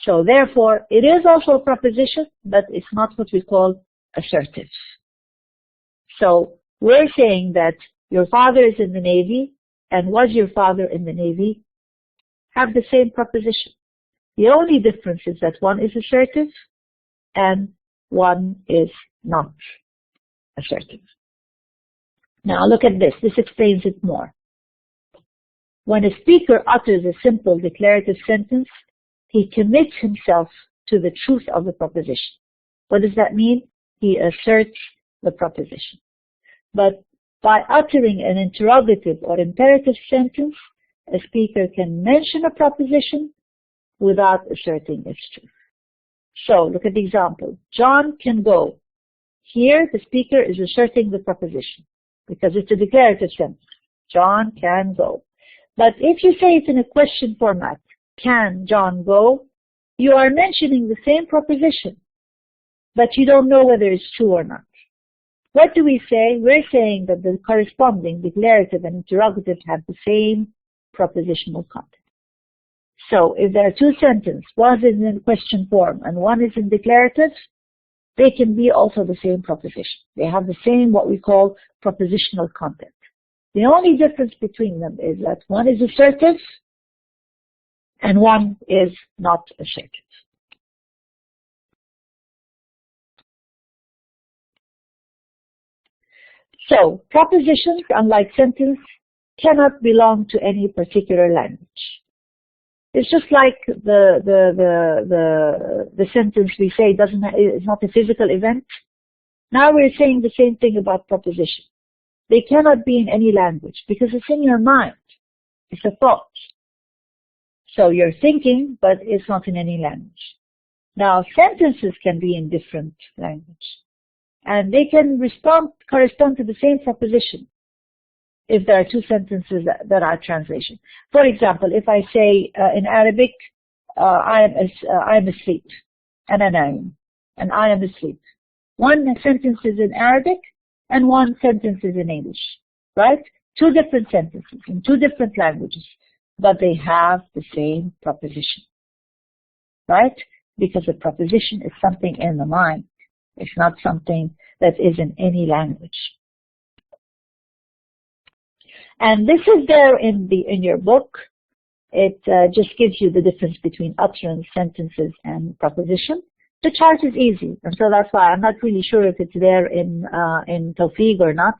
So therefore, it is also a proposition, but it's not what we call assertive. So we're saying that your father is in the Navy and was your father in the Navy have the same proposition. The only difference is that one is assertive and one is not assertive. Now look at this. This explains it more. When a speaker utters a simple declarative sentence, he commits himself to the truth of the proposition. What does that mean? He asserts the proposition. But by uttering an interrogative or imperative sentence, a speaker can mention a proposition without asserting its truth. So look at the example. John can go. Here the speaker is asserting the proposition because it's a declarative sentence. John can go. But if you say it in a question format, can John go? You are mentioning the same proposition, but you don't know whether it's true or not. What do we say? We're saying that the corresponding declarative and interrogative have the same propositional content. So if there are two sentences, one is in question form and one is in declarative, they can be also the same proposition. They have the same what we call propositional content. The only difference between them is that one is assertive and one is not assertive. So propositions, unlike sentences, cannot belong to any particular language. It's just like the sentence we say is not a physical event. Now we're saying the same thing about proposition. They cannot be in any language because it's in your mind. It's a thought. So you're thinking, but it's not in any language. Now sentences can be in different language. And they can correspond to the same proposition if there are two sentences that are translation. For example, if I say in Arabic, I am asleep, and I am asleep. One sentence is in Arabic and one sentence is in English, right? Two different sentences in two different languages, but they have the same proposition, right? Because a proposition is something in the mind. It's not something that is in any language. And this is there in your book. It just gives you the difference between utterance, sentences, and proposition. The chart is easy, and so that's why I'm not really sure if it's there in Tawfiq or not,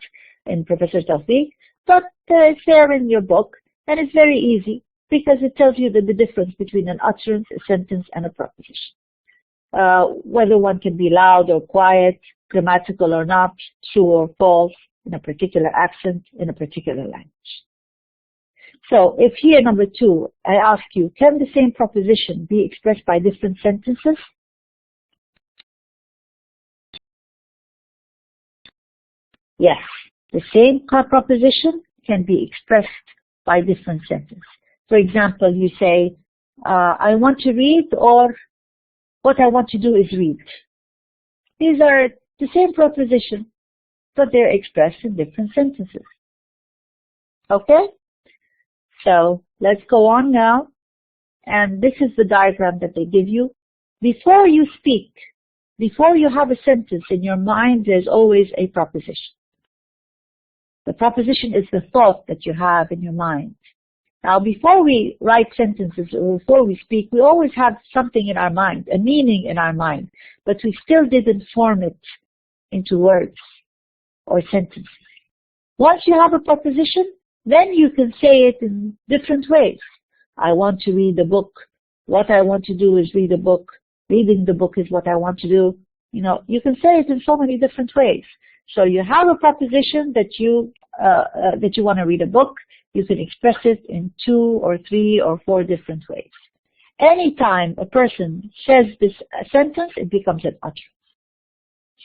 in Professor Tawfiq, but it's there in your book, and it's very easy because it tells you the difference between an utterance, a sentence, and a proposition. Whether one can be loud or quiet, grammatical or not, true or false, in a particular accent, in a particular language. So if here, number 2, I ask you, can the same proposition be expressed by different sentences? Yes, the same proposition can be expressed by different sentences. For example, you say, I want to read, or what I want to do is read. These are the same proposition, but they're expressed in different sentences. Okay? So let's go on now. And this is the diagram that they give you. Before you speak, before you have a sentence in your mind, there's always a proposition. The proposition is the thought that you have in your mind. Now, before we write sentences or before we speak, we always have something in our mind, a meaning in our mind, but we still didn't form it into words or sentences. Once you have a proposition, then you can say it in different ways. I want to read a book. What I want to do is read a book. Reading the book is what I want to do. You know, you can say it in so many different ways. So you have a proposition that you want to read a book. You can express it in 2 or 3 or 4 different ways. Anytime a person says this sentence, it becomes an utterance.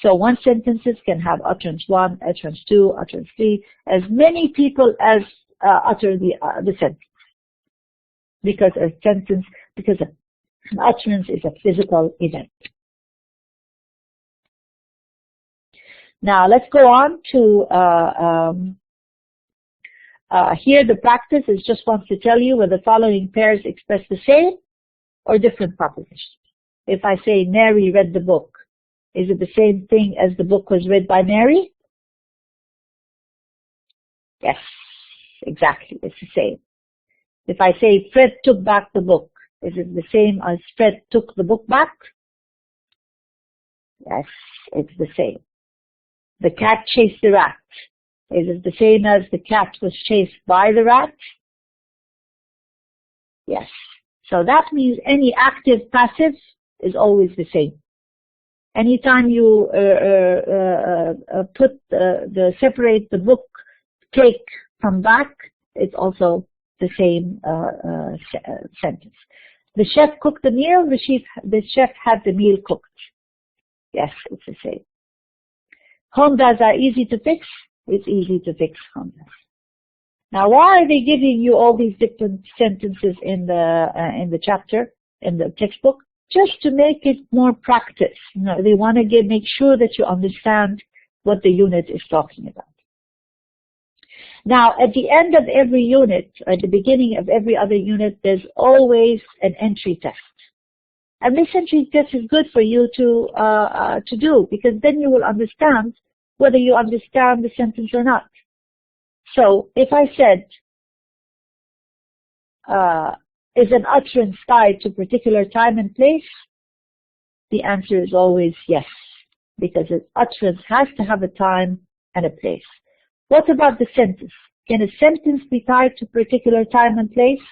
So one sentence can have utterance 1, utterance 2, utterance 3, as many people as utter the sentence. Because an utterance is a physical event. Now let's go on to here the practice is just wants to tell you whether the following pairs express the same or different propositions. If I say Mary read the book, is it the same thing as the book was read by Mary? Yes, exactly, it's the same. If I say Fred took back the book, is it the same as Fred took the book back? Yes, it's the same. The cat chased the rat. Is it the same as the cat was chased by the rat? Yes. So that means any active passive is always the same. Anytime you separate the book take from back, it's also the same sentence. The chef cooked the meal. The chef had the meal cooked. Yes, it's the same. Hondas are easy to fix. It's easy to fix Hondas. Now, why are they giving you all these different sentences in the chapter, in the textbook? Just to make it more practice. You know, they want to make sure that you understand what the unit is talking about. Now, at the end of every unit, or at the beginning of every other unit, there's always an entry test. And this entry test is good for you to do, because then you will understand whether you understand the sentence or not. So, if I said, is an utterance tied to a particular time and place? The answer is always yes, because an utterance has to have a time and a place. What about the sentence? Can a sentence be tied to a particular time and place?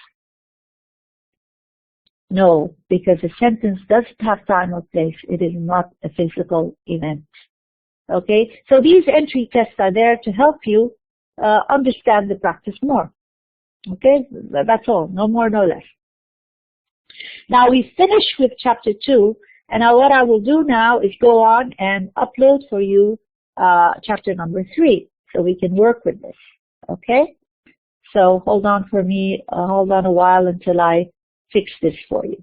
No, because a sentence doesn't have time or place. It is not a physical event. Okay, so these entry tests are there to help you understand the practice more. Okay, that's all. No more, no less. Now we finished with chapter 2, and now what I will do now is go on and upload for you chapter number 3, so we can work with this. Okay, so hold on for me. Hold on a while until I fix this for you.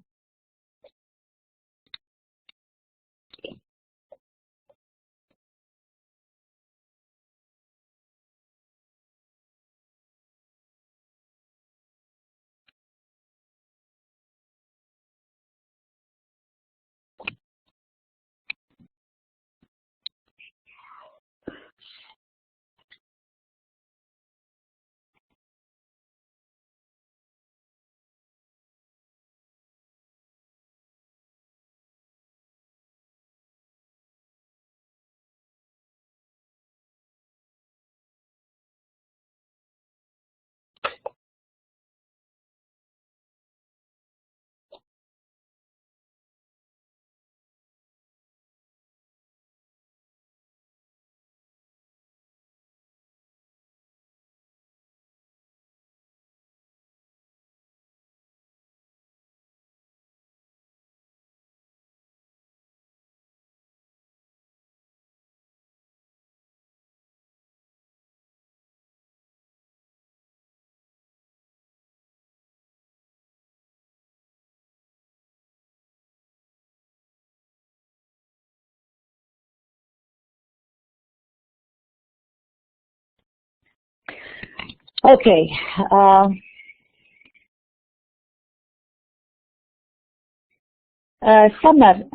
Okay. سمر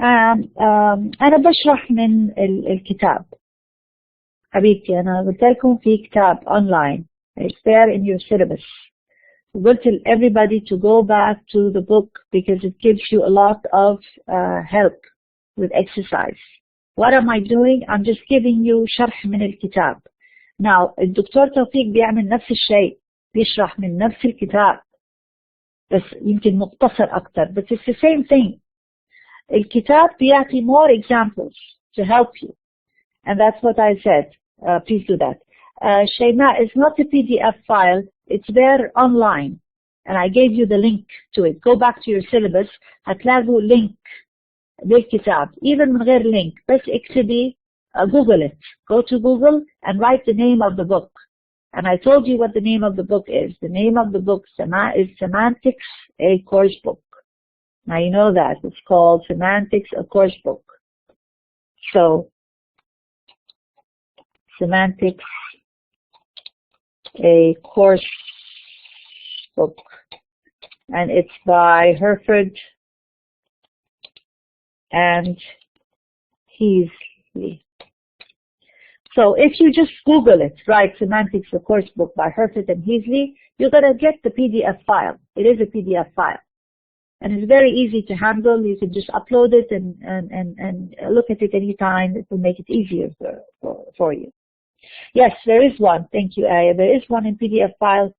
أنا بشرح من الكتاب حبيبتي. أنا قلت لكم في كتاب online. It's there in your syllabus. We'll tell everybody to go back to the book because it gives you a lot of help with exercise. What am I doing? I'm just giving you شرح من الكتاب. Now الدكتور توفيق بيعمل نفس الشيء، بيشرح من نفس الكتاب بس يمكن مختصر أكتر. But it's the same thing. الكتاب بيعطي more examples to help you. And that's what I said. Please do that. Shayma, is not a PDF file. It's there online. And I gave you the link to it. Go back to your syllabus. هتلاقوا link للكتاب. Even من غير link. بس اكتبي Google it. Go to Google and write the name of the book. And I told you what the name of the book is. The name of the book is Semantics, a course book. Now you know that. It's called Semantics, a course book. So, Semantics, a course book. And it's by Herford and Heasley. So if you just Google it, right, Semantics, a course book by Herford and Heasley, you're going to get the PDF file. It is a PDF file. And it's very easy to handle. You can just upload it and look at it anytime. It will make it easier for you. Yes, there is one. Thank you, Aya. There is one in PDF file.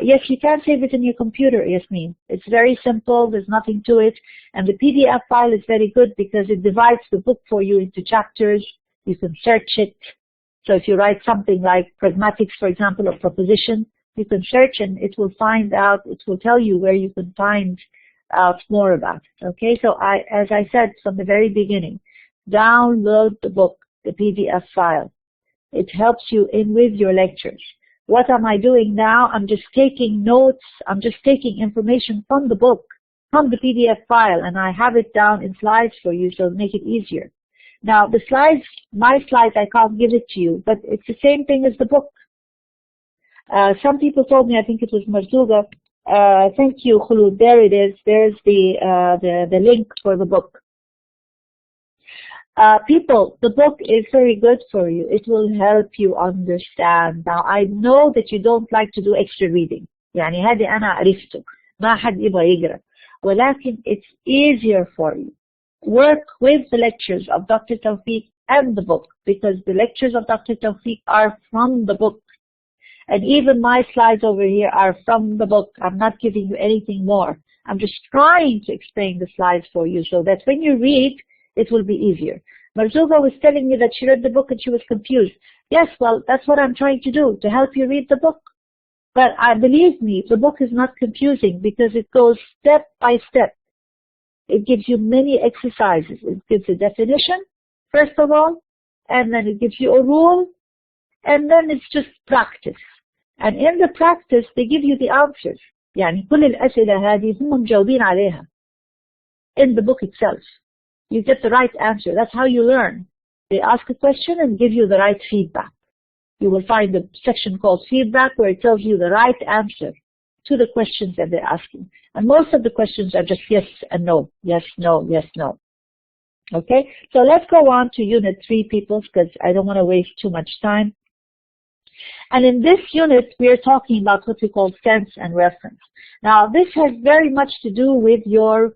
Yes, you can save it in your computer, Yasmin. It's very simple. There's nothing to it. And the PDF file is very good because it divides the book for you into chapters. You can search it. So if you write something like pragmatics, for example, or proposition, you can search and it will find out, it will tell you where you can find out more about it. Okay, so as I said from the very beginning, download the book, the PDF file. It helps you in with your lectures. What am I doing now? I'm just taking notes. I'm just taking information from the book, from the PDF file, and I have it down in slides for you so it'll make it easier. Now, the slides, my slides, I can't give it to you, but it's the same thing as the book. Some people told me, I think it was Marzuga, thank you, Khulud. There it is. There's the link for the book. People, the book is very good for you. It will help you understand. Now, I know that you don't like to do extra reading. يعني هذه أنا عرفته. ما حد يبغى يقرأ. ولكن it's easier for you. Work with the lectures of Dr. Tawfiq and the book because the lectures of Dr. Tawfiq are from the book. And even my slides over here are from the book. I'm not giving you anything more. I'm just trying to explain the slides for you so that when you read, it will be easier. Marzuga was telling me that she read the book and she was confused. Yes, well, that's what I'm trying to do, to help you read the book. But believe me, the book is not confusing because it goes step by step. It gives you many exercises. It gives a definition, first of all, and then it gives you a rule, and then it's just practice. And in the practice, they give you the answers. يعني كل الأسئلة هذه هم مجاوبين عليها. In the book itself, you get the right answer. That's how you learn. They ask a question and give you the right feedback. You will find a section called feedback where it tells you the right answer to the questions that they're asking. And most of the questions are just yes and no, yes, no, yes, no. Okay, so let's go on to Unit 3, people, because I don't want to waste too much time. And in this unit, we are talking about what we call sense and reference. Now, this has very much to do with your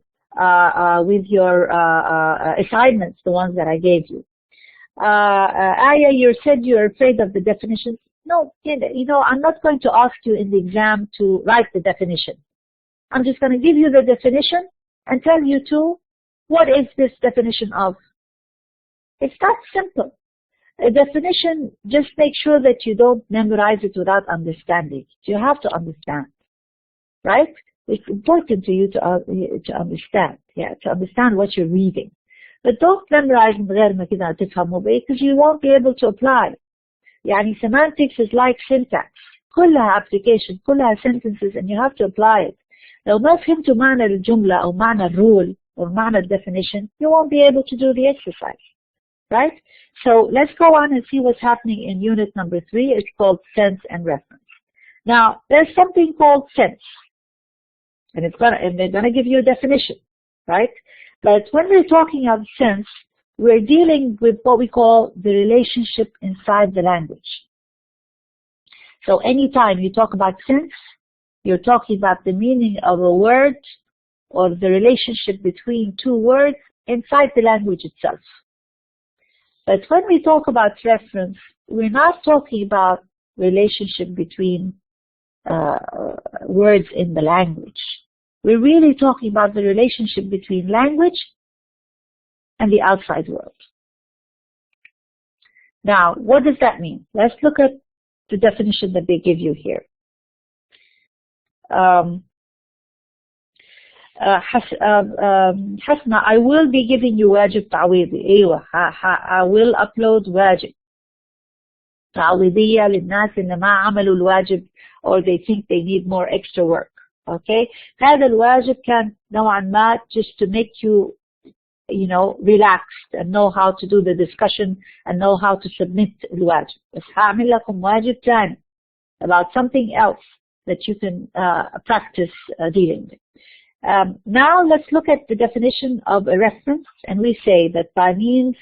assignments, the ones that I gave you. Aya, you said you're afraid of the definitions. No, you know, I'm not going to ask you in the exam to write the definition. I'm just going to give you the definition and tell you too, what is this definition of? It's that simple. A definition, just make sure that you don't memorize it without understanding. You have to understand, right? It's important to you to understand, to understand what you're reading. But don't memorize من غير ما كده تفهموا because you won't be able to apply. يعني semantics is like syntax. كلها application, كلها sentences, and you have to apply it. لو ما فهمتوا معنى الجملة أو معنى الرول or معنى definition, you won't be able to do the exercise, right? So let's go on and see what's happening in unit number 3. It's called sense and reference. Now, there's something called sense, and they're gonna give you a definition, right? But when we're talking of sense, we're dealing with what we call the relationship inside the language. So anytime you talk about sense, you're talking about the meaning of a word or the relationship between two words inside the language itself. But when we talk about reference, we're not talking about relationship between words in the language. We're really talking about the relationship between language and the outside world. Now, what does that mean? Let's look at the definition that they give you here. حسنا, I will be giving you واجب تعويضي. ايوه, I will upload واجب تعويضية للناس اللي ما عملوا الواجب or they think they need more extra work. Okay, هذا الواجب كان نوعا ما just to make you, relaxed and know how to do the discussion and know how to submit الواجب. بس هعمل لكم واجب ثاني about something else that you can practice dealing with. Now let's look at the definition of a reference, and we say that by means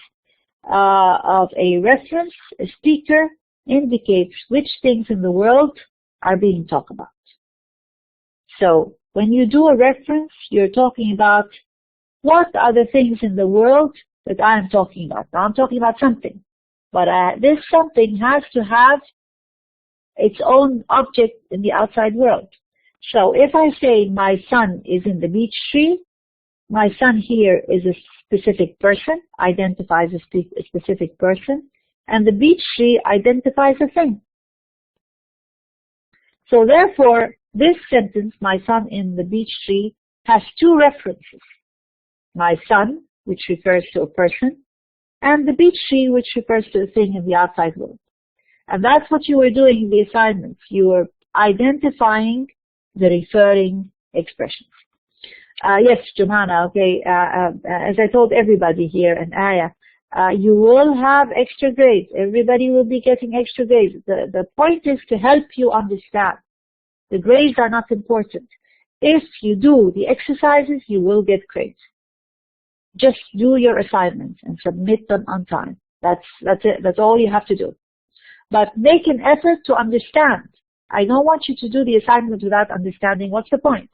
of a reference, a speaker indicates which things in the world are being talked about. So when you do a reference, you're talking about what are the things in the world that I'm talking about. Now I'm talking about something, but this something has to have its own object in the outside world. So if I say my son is in the beech tree, my son here is a specific person, identifies a specific person, and the beech tree identifies a thing. So therefore, this sentence, my son in the beech tree, has two references. My son, which refers to a person, and the beech tree, which refers to a thing in the outside world. And that's what you were doing in the assignments. You were identifying the referring expressions. Yes, Jumana, okay, as I told everybody here, and Aya, you will have extra grades. Everybody will be getting extra grades. The point is to help you understand. The grades are not important. If you do the exercises, you will get grades. Just do your assignments and submit them on time. That's it. That's all you have to do. But make an effort to understand. I don't want you to do the assignment without understanding what's the point.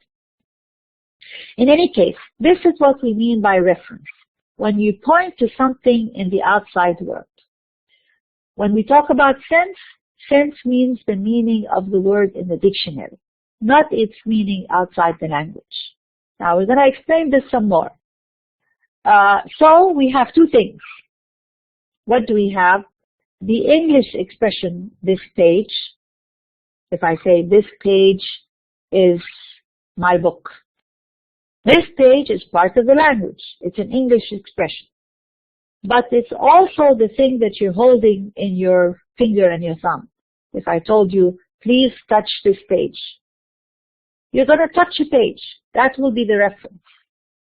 In any case, this is what we mean by reference. When you point to something in the outside world. When we talk about sense, sense means the meaning of the word in the dictionary, not its meaning outside the language. Now we're going to explain this some more. So we have two things. What do we have? The English expression, this page. If I say this page is my book. This page is part of the language. It's an English expression. But it's also the thing that you're holding in your finger and your thumb. If I told you, please touch this page. You're going to touch a page. That will be the reference.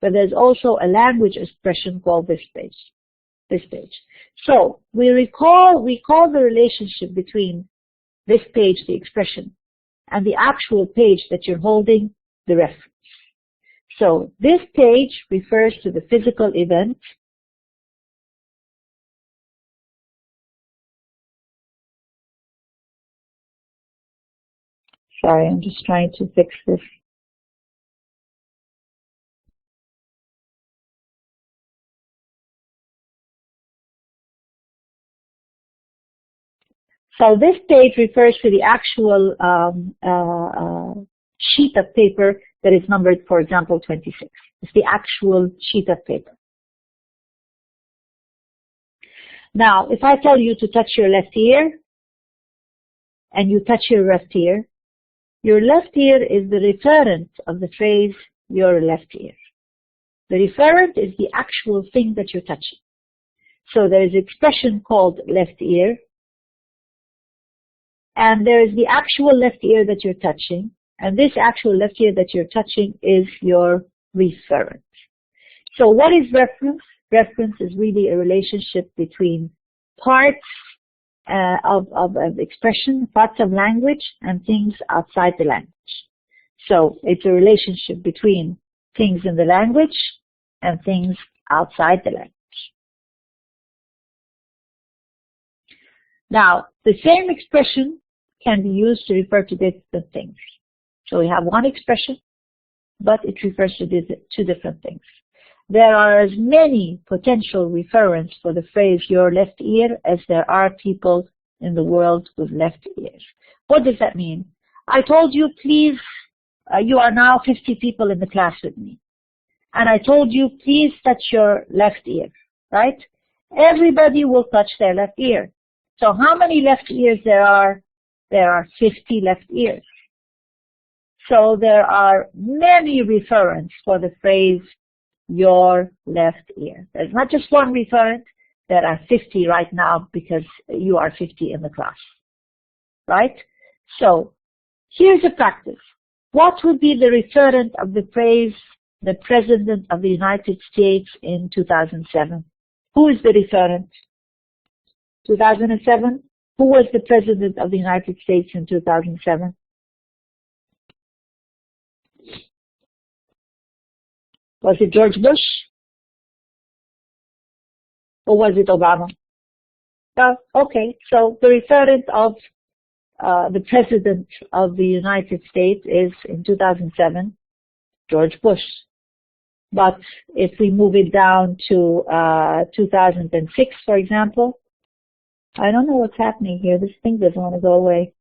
But there's also a language expression called this page. This page. So we call the relationship between this page, the expression, and the actual page that you're holding, the reference. So this page refers to the physical event. Sorry, I'm just trying to fix this. So this page refers to the actual sheet of paper that is numbered, for example, 26. It's the actual sheet of paper. Now, if I tell you to touch your left ear, and you touch your left ear is the referent of the phrase, your left ear. The referent is the actual thing that you're touching. So there is an expression called left ear, and there is the actual left ear that you're touching, and this actual left ear that you're touching is your referent. So what is reference? Reference is really a relationship between parts of expression, parts of language, and things outside the language. So it's a relationship between things in the language and things outside the language. Now, the same expression can be used to refer to different things. So we have one expression, but it refers to two different things. There are as many potential referents for the phrase your left ear as there are people in the world with left ears. What does that mean? I told you, please, you are now 50 people in the class with me. And I told you, please touch your left ear, right? Everybody will touch their left ear. So how many left ears there are? There are 50 left ears. So there are many referents for the phrase your left ear. There's not just one referent. There are 50 right now because you are 50 in the class, right? So here's a practice. What would be the referent of the phrase the President of the United States in 2007? Who is the referent? 2007? Who was the President of the United States in 2007? Was it George Bush? Or was it Obama? Okay, so the referent of the President of the United States is, in 2007, George Bush. But if we move it down to 2006, for example, I don't know what's happening here. This thing doesn't want to go away.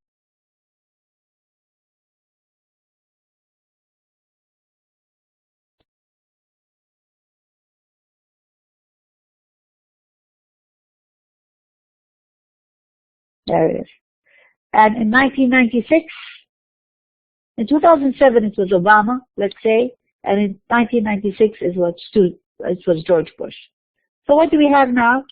There it is. And in 1996, in 2007 it was Obama, let's say, and in 1996 it was George Bush. So what do we have now?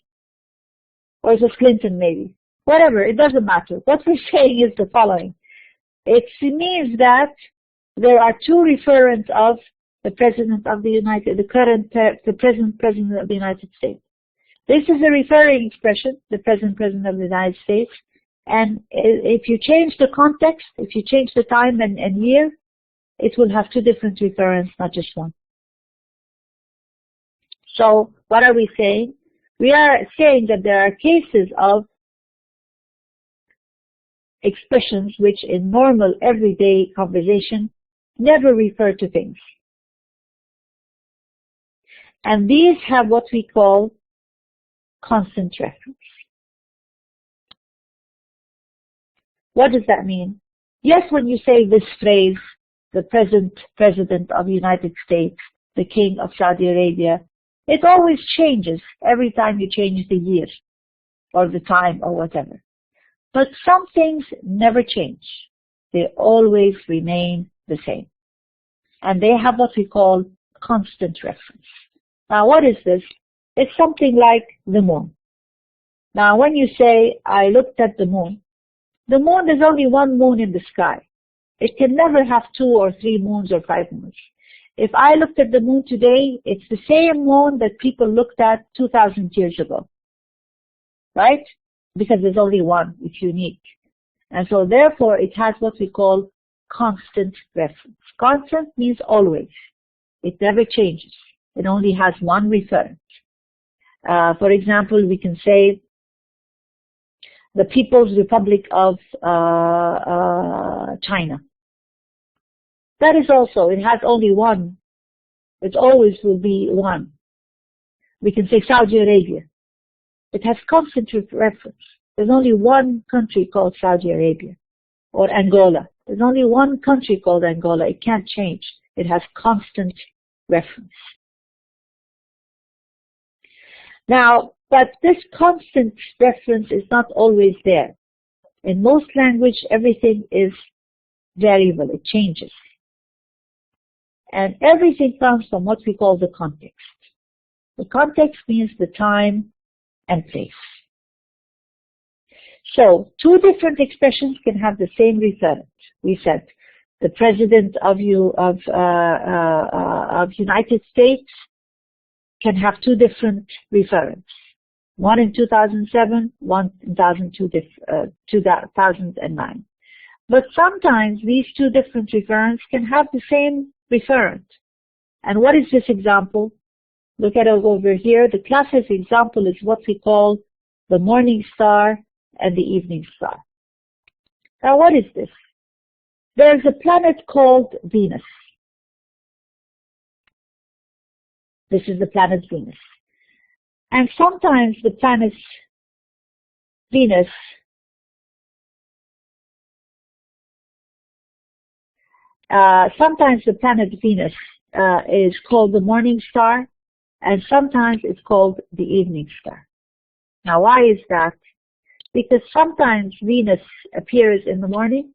Or it was Clinton maybe. Whatever, it doesn't matter. What we're saying is the following. It means that there are two referents of the President of the present President of the United States. This is a referring expression, the present President of the United States. And if you change the context, if you change the time and year, it will have two different referents, not just one. So what are we saying? We are saying that there are cases of expressions which in normal everyday conversation never refer to things. And these have what we call constant reference. What does that mean? Yes, when you say this phrase, the present President of the United States, the King of Saudi Arabia, it always changes every time you change the year or the time or whatever. But some things never change. They always remain the same. And they have what we call constant reference. Now, what is this? It's something like the moon. Now, when you say, I looked at the moon, there's only one moon in the sky. It can never have 2 or 3 moons or 5 moons. If I looked at the moon today, it's the same moon that people looked at 2,000 years ago. Right? Because there's only one. It's unique. And so therefore, it has what we call constant reference. Constant means always. It never changes. It only has one referent. For example, we can say the People's Republic of China. That is also, it has only one. It always will be one. We can say Saudi Arabia. It has constant reference. There's only one country called Saudi Arabia. Or Angola. There's only one country called Angola. It can't change. It has constant reference. Now, but this constant reference is not always there. In most language, everything is variable. It changes. And everything comes from what we call the context. The context means the time and place. So, two different expressions can have the same referent. We said the President of United States can have two different referents. One in 2007, one in 2009. But sometimes these two different referents can have the same referent. And what is this example? Look at it over here. The classic example is what we call the morning star and the evening star. Now what is this? There's a planet called Venus. This is the planet Venus. And sometimes the planet Venus is called the morning star, and sometimes it's called the evening star. Now why is that? Because sometimes Venus appears in the morning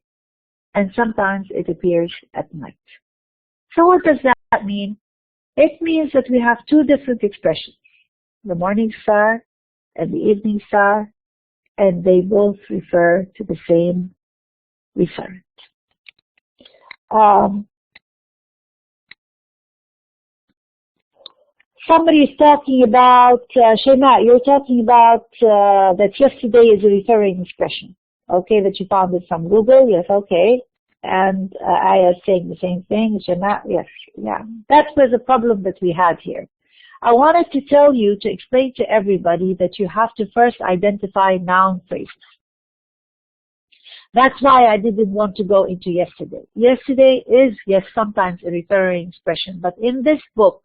and sometimes it appears at night. So what does that mean? It means that we have two different expressions, the morning star and the evening star, and they both refer to the same referent. Somebody is talking about, Shema, you're talking about that yesterday is a referring expression. Okay, that you found it from Google. Yes, okay. And I was saying the same thing. Shema, yes, yeah. That was a problem that we had here. I wanted to tell you, to explain to everybody, that you have to first identify noun phrases. That's why I didn't want to go into yesterday. Yesterday is, yes, sometimes a referring expression, but in this book,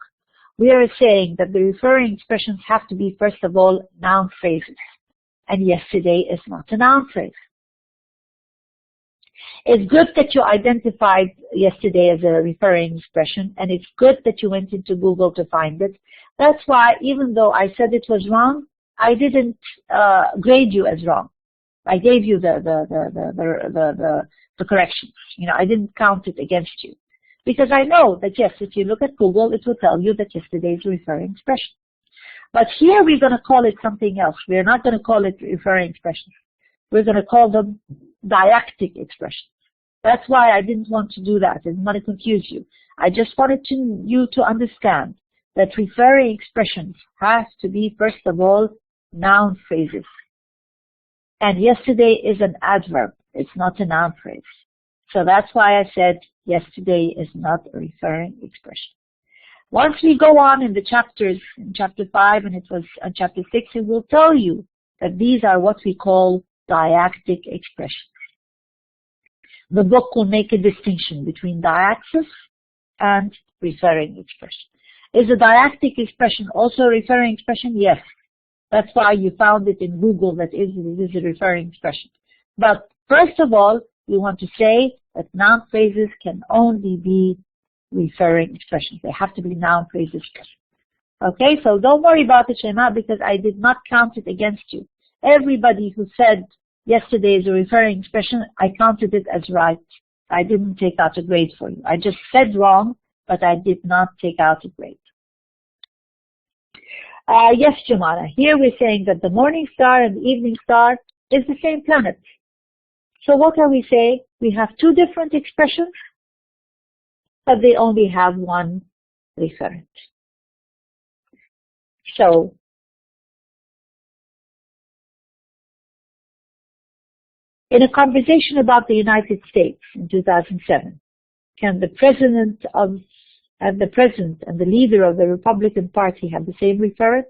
we are saying that the referring expressions have to be, first of all, noun phrases. And yesterday is not a noun phrase. It's good that you identified yesterday as a referring expression, and it's good that you went into Google to find it. That's why, even though I said it was wrong, I didn't grade you as wrong. I gave you the corrections. You know, I didn't count it against you. Because I know that, yes, if you look at Google, it will tell you that yesterday is a referring expression. But here we're going to call it something else. We're not going to call it referring expressions. We're going to call them didactic expressions. That's why I didn't want to do that. I didn't want to confuse you. I just wanted you to understand that referring expressions have to be, first of all, noun phrases. And yesterday is an adverb. It's not a noun phrase. So that's why I said yesterday is not a referring expression. Once we go on in the chapters, in chapter 5 and it was in chapter 6, it will tell you that these are what we call didactic expressions. The book will make a distinction between diaxis and referring expression. Is a didactic expression also a referring expression? Yes. That's why you found it in Google that it is a referring expression. But first of all, we want to say that noun phrases can only be referring expressions. They have to be noun phrases. Okay, so don't worry about it, Shema, because I did not count it against you. Everybody who said yesterday is a referring expression, I counted it as right. I didn't take out a grade for you. I just said wrong, but I did not take out a grade. Yes, Jumana, here we're saying that the morning star and the evening star is the same planet. So what are we saying? We have two different expressions, but they only have one referent. So, in a conversation about the United States in 2007, can the president and the leader of the Republican Party have the same referent?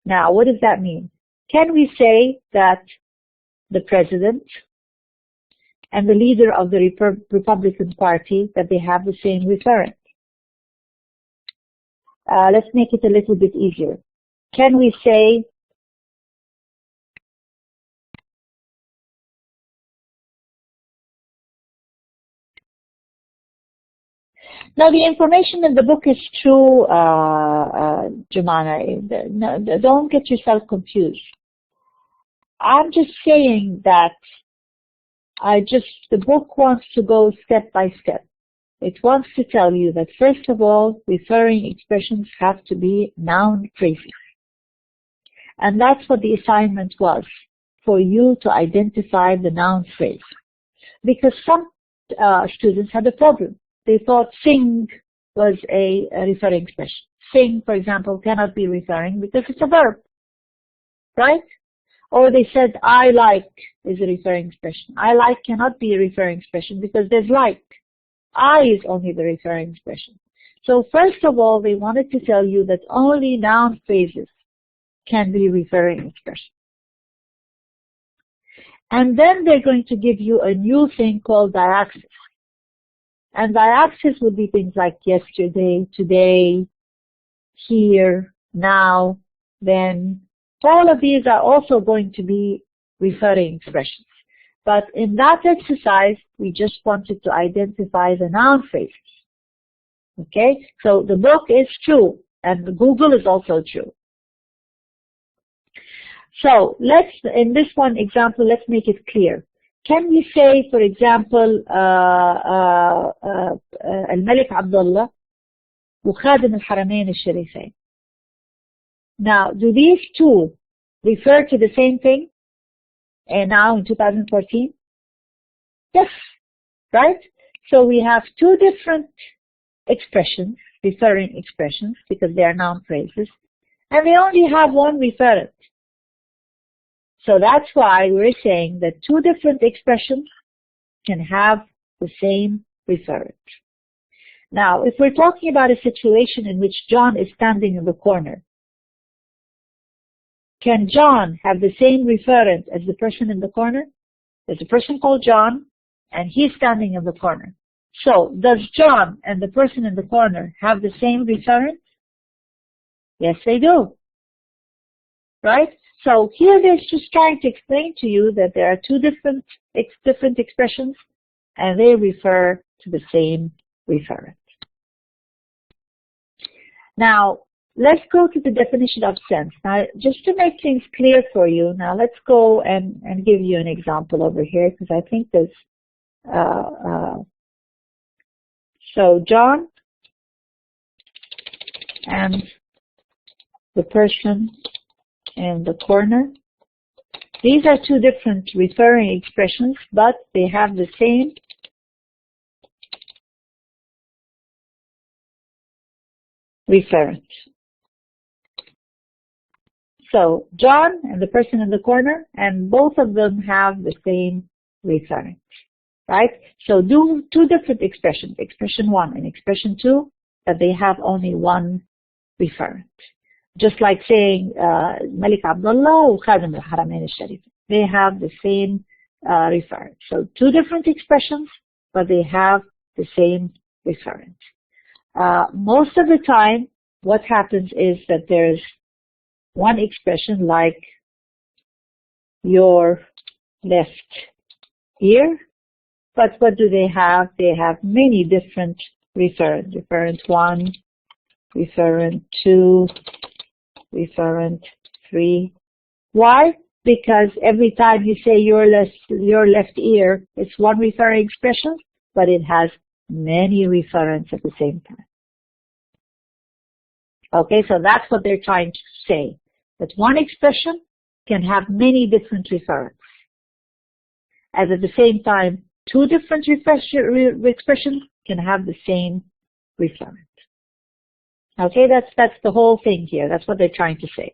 Now, what does that mean? Can we say that the president and the leader of the Republican Party, that they have the same referent? Let's make it a little bit easier. Can we say now, the information in the book is true, Jumana. No, don't get yourself confused. I'm just saying that the book wants to go step by step. It wants to tell you that, first of all, referring expressions have to be noun phrases. And that's what the assignment was, for you to identify the noun phrase. Because some students had a problem. They thought sing was a referring expression. Sing, for example, cannot be referring because it's a verb. right? Or they said, I like is a referring expression. I like cannot be a referring expression because there's like. I is only the referring expression. So first of all, they wanted to tell you that only noun phrases can be referring expressions. And then they're going to give you a new thing called diaxis. And diaxis would be things like yesterday, today, here, now, then. All of these are also going to be referring expressions. But in that exercise, we just wanted to identify the noun phrases. Okay? So the book is true, and Google is also true. So let's, in this one example, let's make it clear. Can we say, for example, الملك عبد الله وخادم الحرمين الشريفين? Now, do these two refer to the same thing? And now in 2014? Yes, right? So we have two different expressions, referring expressions, because they are noun phrases, and they only have one referent. So that's why we're saying that two different expressions can have the same referent. Now, if we're talking about a situation in which John is standing in the corner, can John have the same referent as the person in the corner? There's a person called John, and he's standing in the corner. So, does John and the person in the corner have the same referent? Yes, they do. Right? So here they're just trying to explain to you that there are two different expressions, and they refer to the same referent. Now, let's go to the definition of sense. Now, just to make things clear for you, now let's go and give you an example over here, because I think there's, so John and the person in the corner. These are two different referring expressions, but they have the same referent. So John and the person in the corner, and both of them have the same referent, right? So do two different expressions, expression 1 and expression 2, that they have only one referent. Just like saying Malik Abdullah or Khadim al-Haramain al-Sharif. They have the same referent. So two different expressions, but they have the same referent. Most of the time, what happens is that there's one expression like your left ear, but what do they have? They have many different referents. Referent 1, referent 2, referent 3. Why? Because every time you say your left ear, it's one referring expression, but it has many referents at the same time. Okay, so that's what they're trying to say, that one expression can have many different referents. As at the same time, two different expressions can have the same referent. Okay, that's the whole thing here. That's what they're trying to say.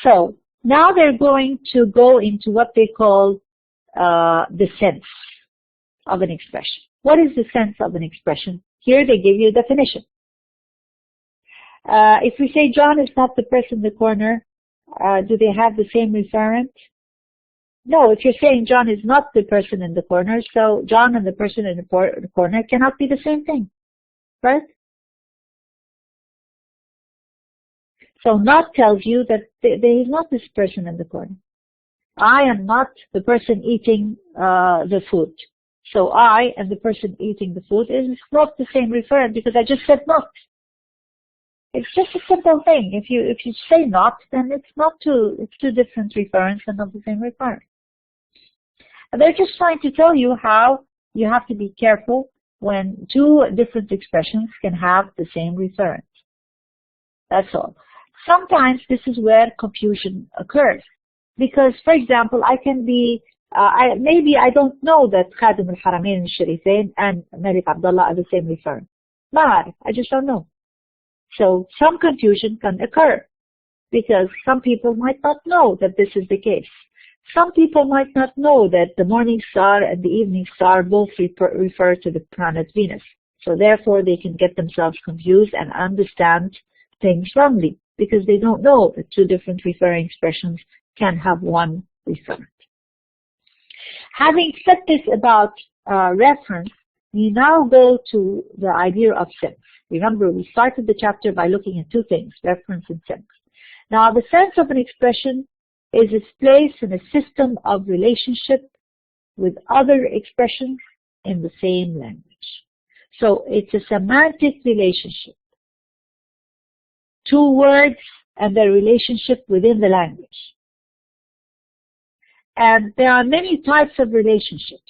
So now they're going to go into what they call the sense of an expression. What is the sense of an expression? Here they give you a definition. If we say John is not the person in the corner, do they have the same referent? No, if you're saying John is not the person in the corner, so John and the person in the corner cannot be the same thing, right? So not tells you that there is not this person in the corner. I am not the person eating the food. So I and the person eating the food is not the same referent because I just said not. It's just a simple thing. If you say not, then it's two different referents and not the same referent. And they're just trying to tell you how you have to be careful when two different expressions can have the same referent. That's all. Sometimes this is where confusion occurs. Because, for example, I can be, maybe I don't know that Khadim al-Haramain al-Sharifain and Malik Abdullah are the same referent. I just don't know. So some confusion can occur because some people might not know that this is the case. Some people might not know that the morning star and the evening star both refer to the planet Venus. So therefore they can get themselves confused and understand things wrongly because they don't know that two different referring expressions can have one referent. Having said this about reference, we now go to the idea of sense. Remember, we started the chapter by looking at two things, reference and sense. Now, the sense of an expression is its place in a system of relationship with other expressions in the same language. So it's a semantic relationship. Two words and their relationship within the language. And there are many types of relationships.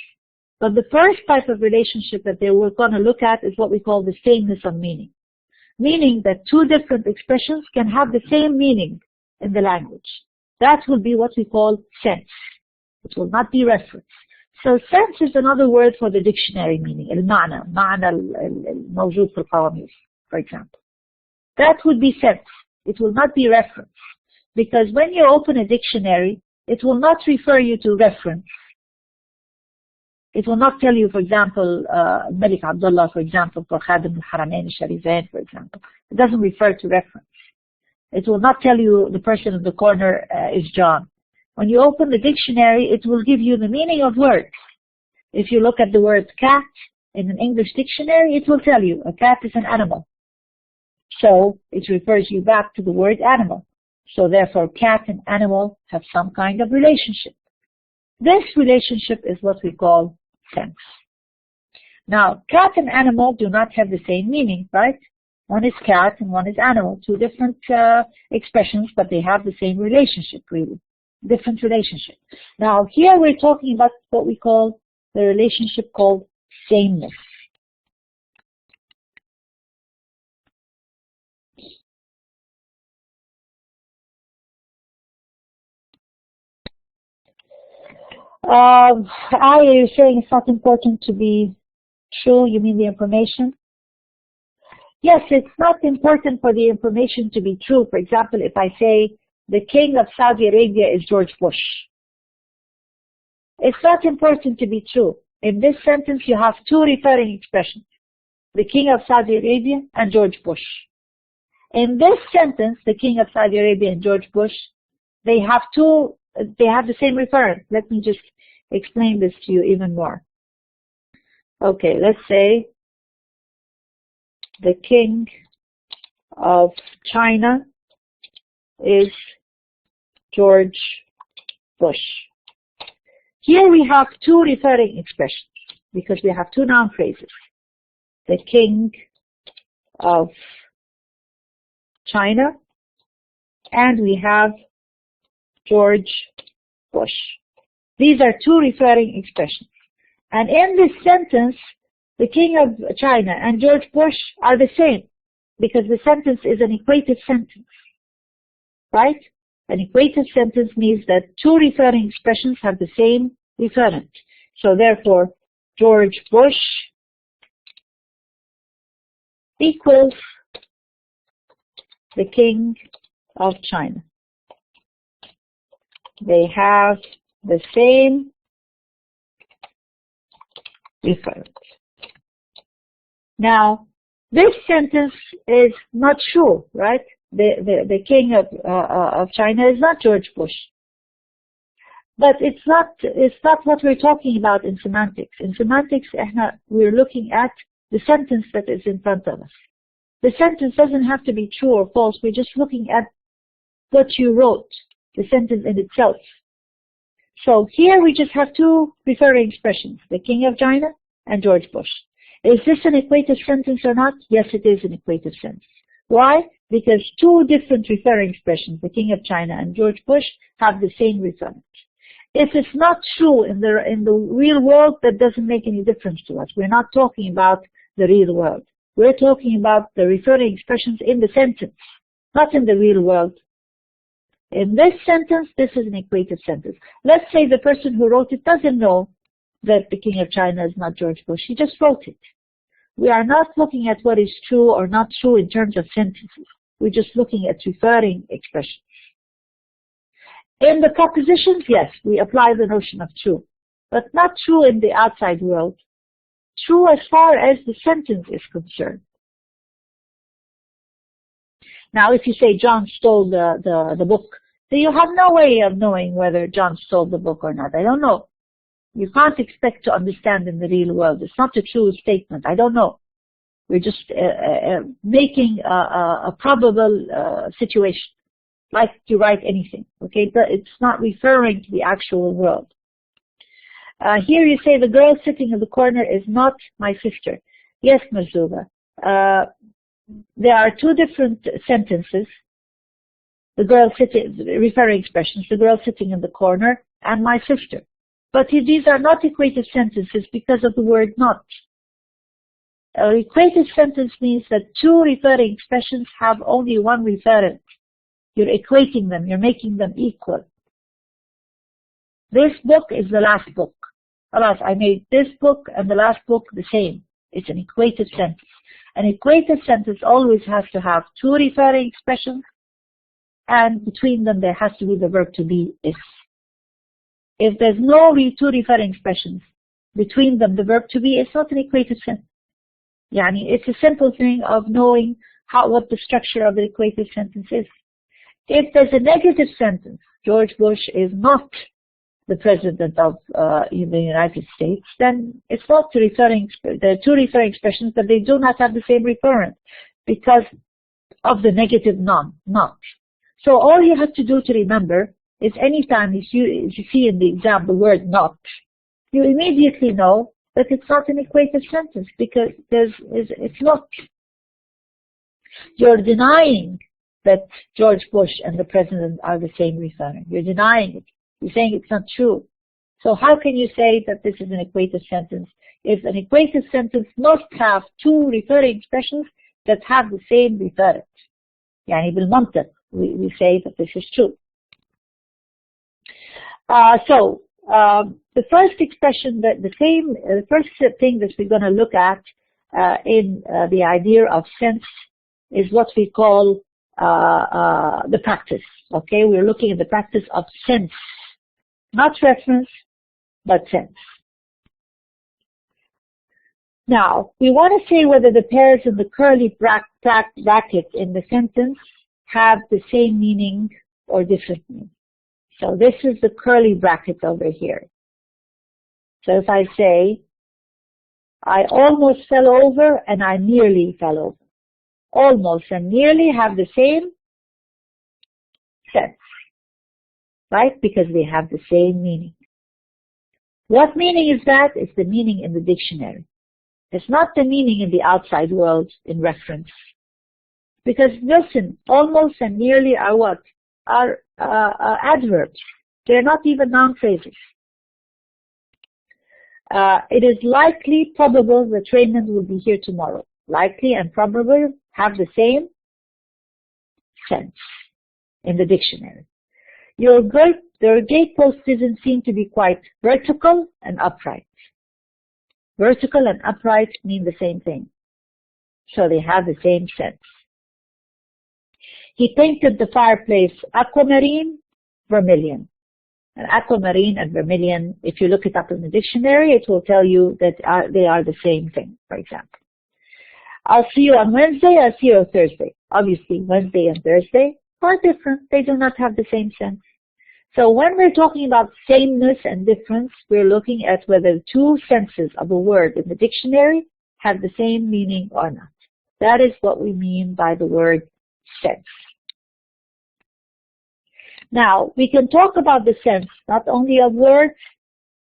But the first type of relationship that we're going to look at is what we call the sameness of meaning. Meaning that two different expressions can have the same meaning in the language. That will be what we call sense. It will not be reference. So sense is another word for the dictionary meaning. المعنى الموجود في القواميس, for example. That would be sense. It will not be reference. Because when you open a dictionary, it will not refer you to reference. It will not tell you, for example, Malik Abdullah, for example, for Khadim al-Haramain al-Sharifain, for example. It doesn't refer to reference. It will not tell you the person in the corner is John. When you open the dictionary, it will give you the meaning of words. If you look at the word cat in an English dictionary, it will tell you a cat is an animal. So it refers you back to the word animal. So therefore, cat and animal have some kind of relationship. This relationship is what we call sense. Now, cat and animal do not have the same meaning, right? One is cat and one is animal. Two different expressions, but they have the same relationship, really. Different relationship. Now, here we're talking about what we call the relationship called sameness. You're saying it's not important to be true. You mean the information? Yes, it's not important for the information to be true. For example, if I say the king of Saudi Arabia is George Bush, it's not important to be true. In this sentence, you have two referring expressions, the king of Saudi Arabia and George Bush. In this sentence, the king of Saudi Arabia and George Bush, they have the same referent. Let me just explain this to you even more. Okay, let's say the king of China is George Bush. Here we have two referring expressions because we have two noun phrases. The king of China and we have George Bush. These are two referring expressions. And in this sentence, the king of China and George Bush are the same because the sentence is an equative sentence, right? An equative sentence means that two referring expressions have the same referent. So therefore, George Bush equals the king of China. They have the same referent. Now, this sentence is not true, right? The king of China is not George Bush. But it's not what we're talking about in semantics. In semantics, we're looking at the sentence that is in front of us. The sentence doesn't have to be true or false. We're just looking at what you wrote, the sentence in itself. So here we just have two referring expressions, the king of China and George Bush. Is this an equative sentence or not? Yes, it is an equative sentence. Why? Because two different referring expressions, the king of China and George Bush, have the same referent. If it's not true in the real world, that doesn't make any difference to us. We're not talking about the real world. We're talking about the referring expressions in the sentence, not in the real world. In this sentence, this is an equative sentence. Let's say the person who wrote it doesn't know that the king of China is not George Bush. He just wrote it. we are not looking at what is true or not true in terms of sentences. We're just looking at referring expressions. In the propositions, yes, we apply the notion of true, but not true in the outside world. True as far as the sentence is concerned. Now, if you say John stole the book, then you have no way of knowing whether John stole the book or not. I don't know. You can't expect to understand in the real world. It's not a true statement. I don't know. We're just making a probable situation, like you write anything. Okay, but it's not referring to the actual world. Here you say the girl sitting in the corner is not my sister. Yes, Marzuba. There are two different sentences. The girl sitting, referring expressions, the girl sitting in the corner and my sister. But these are not equative sentences because of the word not. An equative sentence means that two referring expressions have only one referent. You're equating them, you're making them equal. This book is the last book. Alas, I made this book and the last book the same. It's an equative sentence. An equative sentence always has to have two referring expressions, and between them there has to be the verb to be is. If there's no two referring expressions between them, the verb to be is not an equative sentence. Yani, it's a simple thing of knowing what the structure of the equative sentence is. If there's a negative sentence, George Bush is not the president of the United States, then it's not the two referring expressions, but they do not have the same referent because of the negative not. So all you have to do to remember is anytime you see in the exam the word not, you immediately know that it's not an equative sentence because it's not. You're denying that George Bush and the president are the same referent. You're denying it. You're saying it's not true. So how can you say that this is an equative sentence if an equative sentence must have two referring expressions that have the same referent? Yani بالمنطق, we say that this is true. The first expression, the first thing that we're going to look at in the idea of sense is what we call the practice. Okay, we're looking at the practice of sense, not reference, but sense. Now, we want to say whether the pairs in the curly brackets in the sentence have the same meaning or different meaning. So this is the curly bracket over here. So if I say, I almost fell over and I nearly fell over. Almost and nearly have the same sense, right? Because they have the same meaning. What meaning is that? It's the meaning in the dictionary. It's not the meaning in the outside world in reference. Because listen, almost and nearly are what? Are adverbs. They're not even noun phrases. It is likely, probable that Raymond will be here tomorrow. Likely and probable have the same sense in the dictionary. Your gatepost doesn't seem to be quite vertical and upright. Vertical and upright mean the same thing. So they have the same sense. He painted the fireplace aquamarine, vermilion. And aquamarine and vermilion, if you look it up in the dictionary, it will tell you that they are the same thing, for example. I'll see you on Wednesday, I'll see you on Thursday. Obviously, Wednesday and Thursday are different. They do not have the same sense. So when we're talking about sameness and difference, we're looking at whether two senses of a word in the dictionary have the same meaning or not. That is what we mean by the word sense. Now, we can talk about the sense not only of words,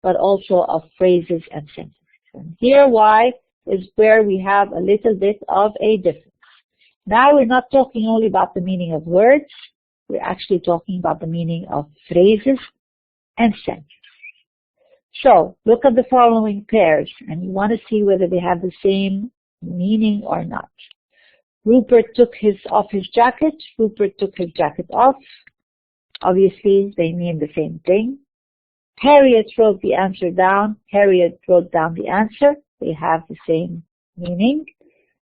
but also of phrases and sentences. And here, why is where we have a little bit of a difference. Now, we're not talking only about the meaning of words, we're actually talking about the meaning of phrases and sentences. So, look at the following pairs, and you want to see whether they have the same meaning or not. Rupert took off his jacket. Rupert took his jacket off. Obviously, they mean the same thing. Harriet wrote the answer down. Harriet wrote down the answer. They have the same meaning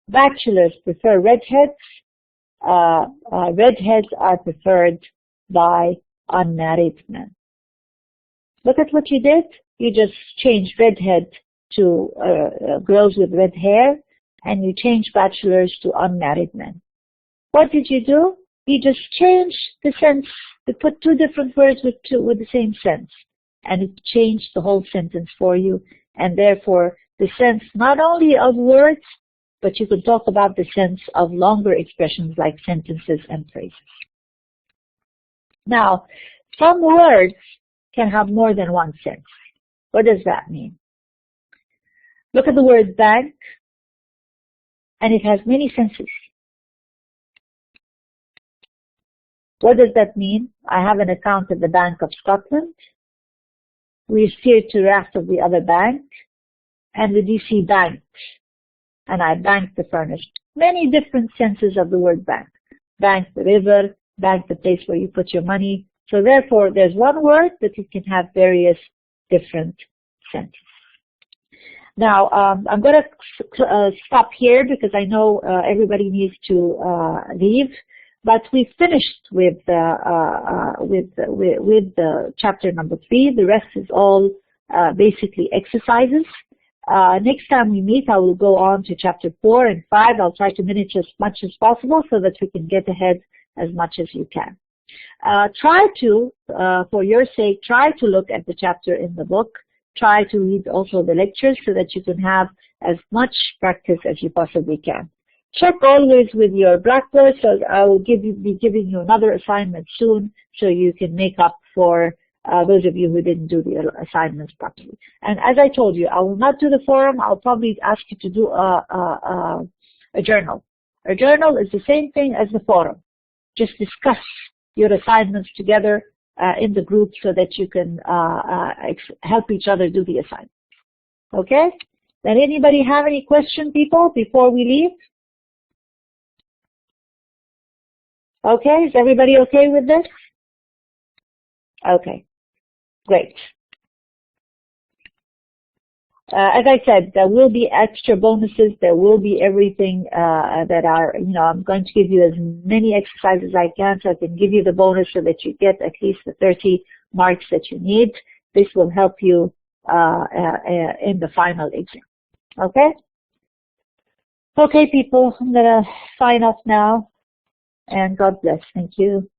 bachelors prefer redheads, redheads are preferred by unmarried men. Look at what you did. You just changed redhead to girls with red hair, and you changed bachelors to unmarried men. What did you do? You just changed the sense. You put two different words with the same sense, and it changed the whole sentence for you, and therefore the sense not only of words, but you could talk about the sense of longer expressions like sentences and phrases. Now, some words can have more than one sense. What does that mean? Look at the word bank, and it has many senses. What does that mean? I have an account at the Bank of Scotland. We steered to raft of the other bank, and the DC banked, and I banked the furnished. Many different senses of the word bank. Bank the river, bank the place where you put your money. So therefore, there's one word that it can have various different senses. Now, I'm going to stop here because I know everybody needs to leave. But we finished with chapter number 3. The rest is all basically exercises. Next time we meet, I will go on to chapter 4 and 5. I'll try to manage as much as possible so that we can get ahead as much as you can. Try to, for your sake, try to look at the chapter in the book. Try to read also the lectures so that you can have as much practice as you possibly can. Check always with your Blackboard, so I will be giving you another assignment soon so you can make up for those of you who didn't do the assignments properly. And as I told you, I will not do the forum. I'll probably ask you to do a journal. A journal is the same thing as the forum. Just discuss your assignments together in the group so that you can help each other do the assignments. Okay? Does anybody have any question, people, before we leave? Okay, is everybody okay with this? Okay, great. As I said, there will be extra bonuses. There will be everything that are, I'm going to give you as many exercises as I can so I can give you the bonus so that you get at least the 30 marks that you need. This will help you in the final exam. Okay? Okay, people, I'm going to sign off now. And God bless. Thank you.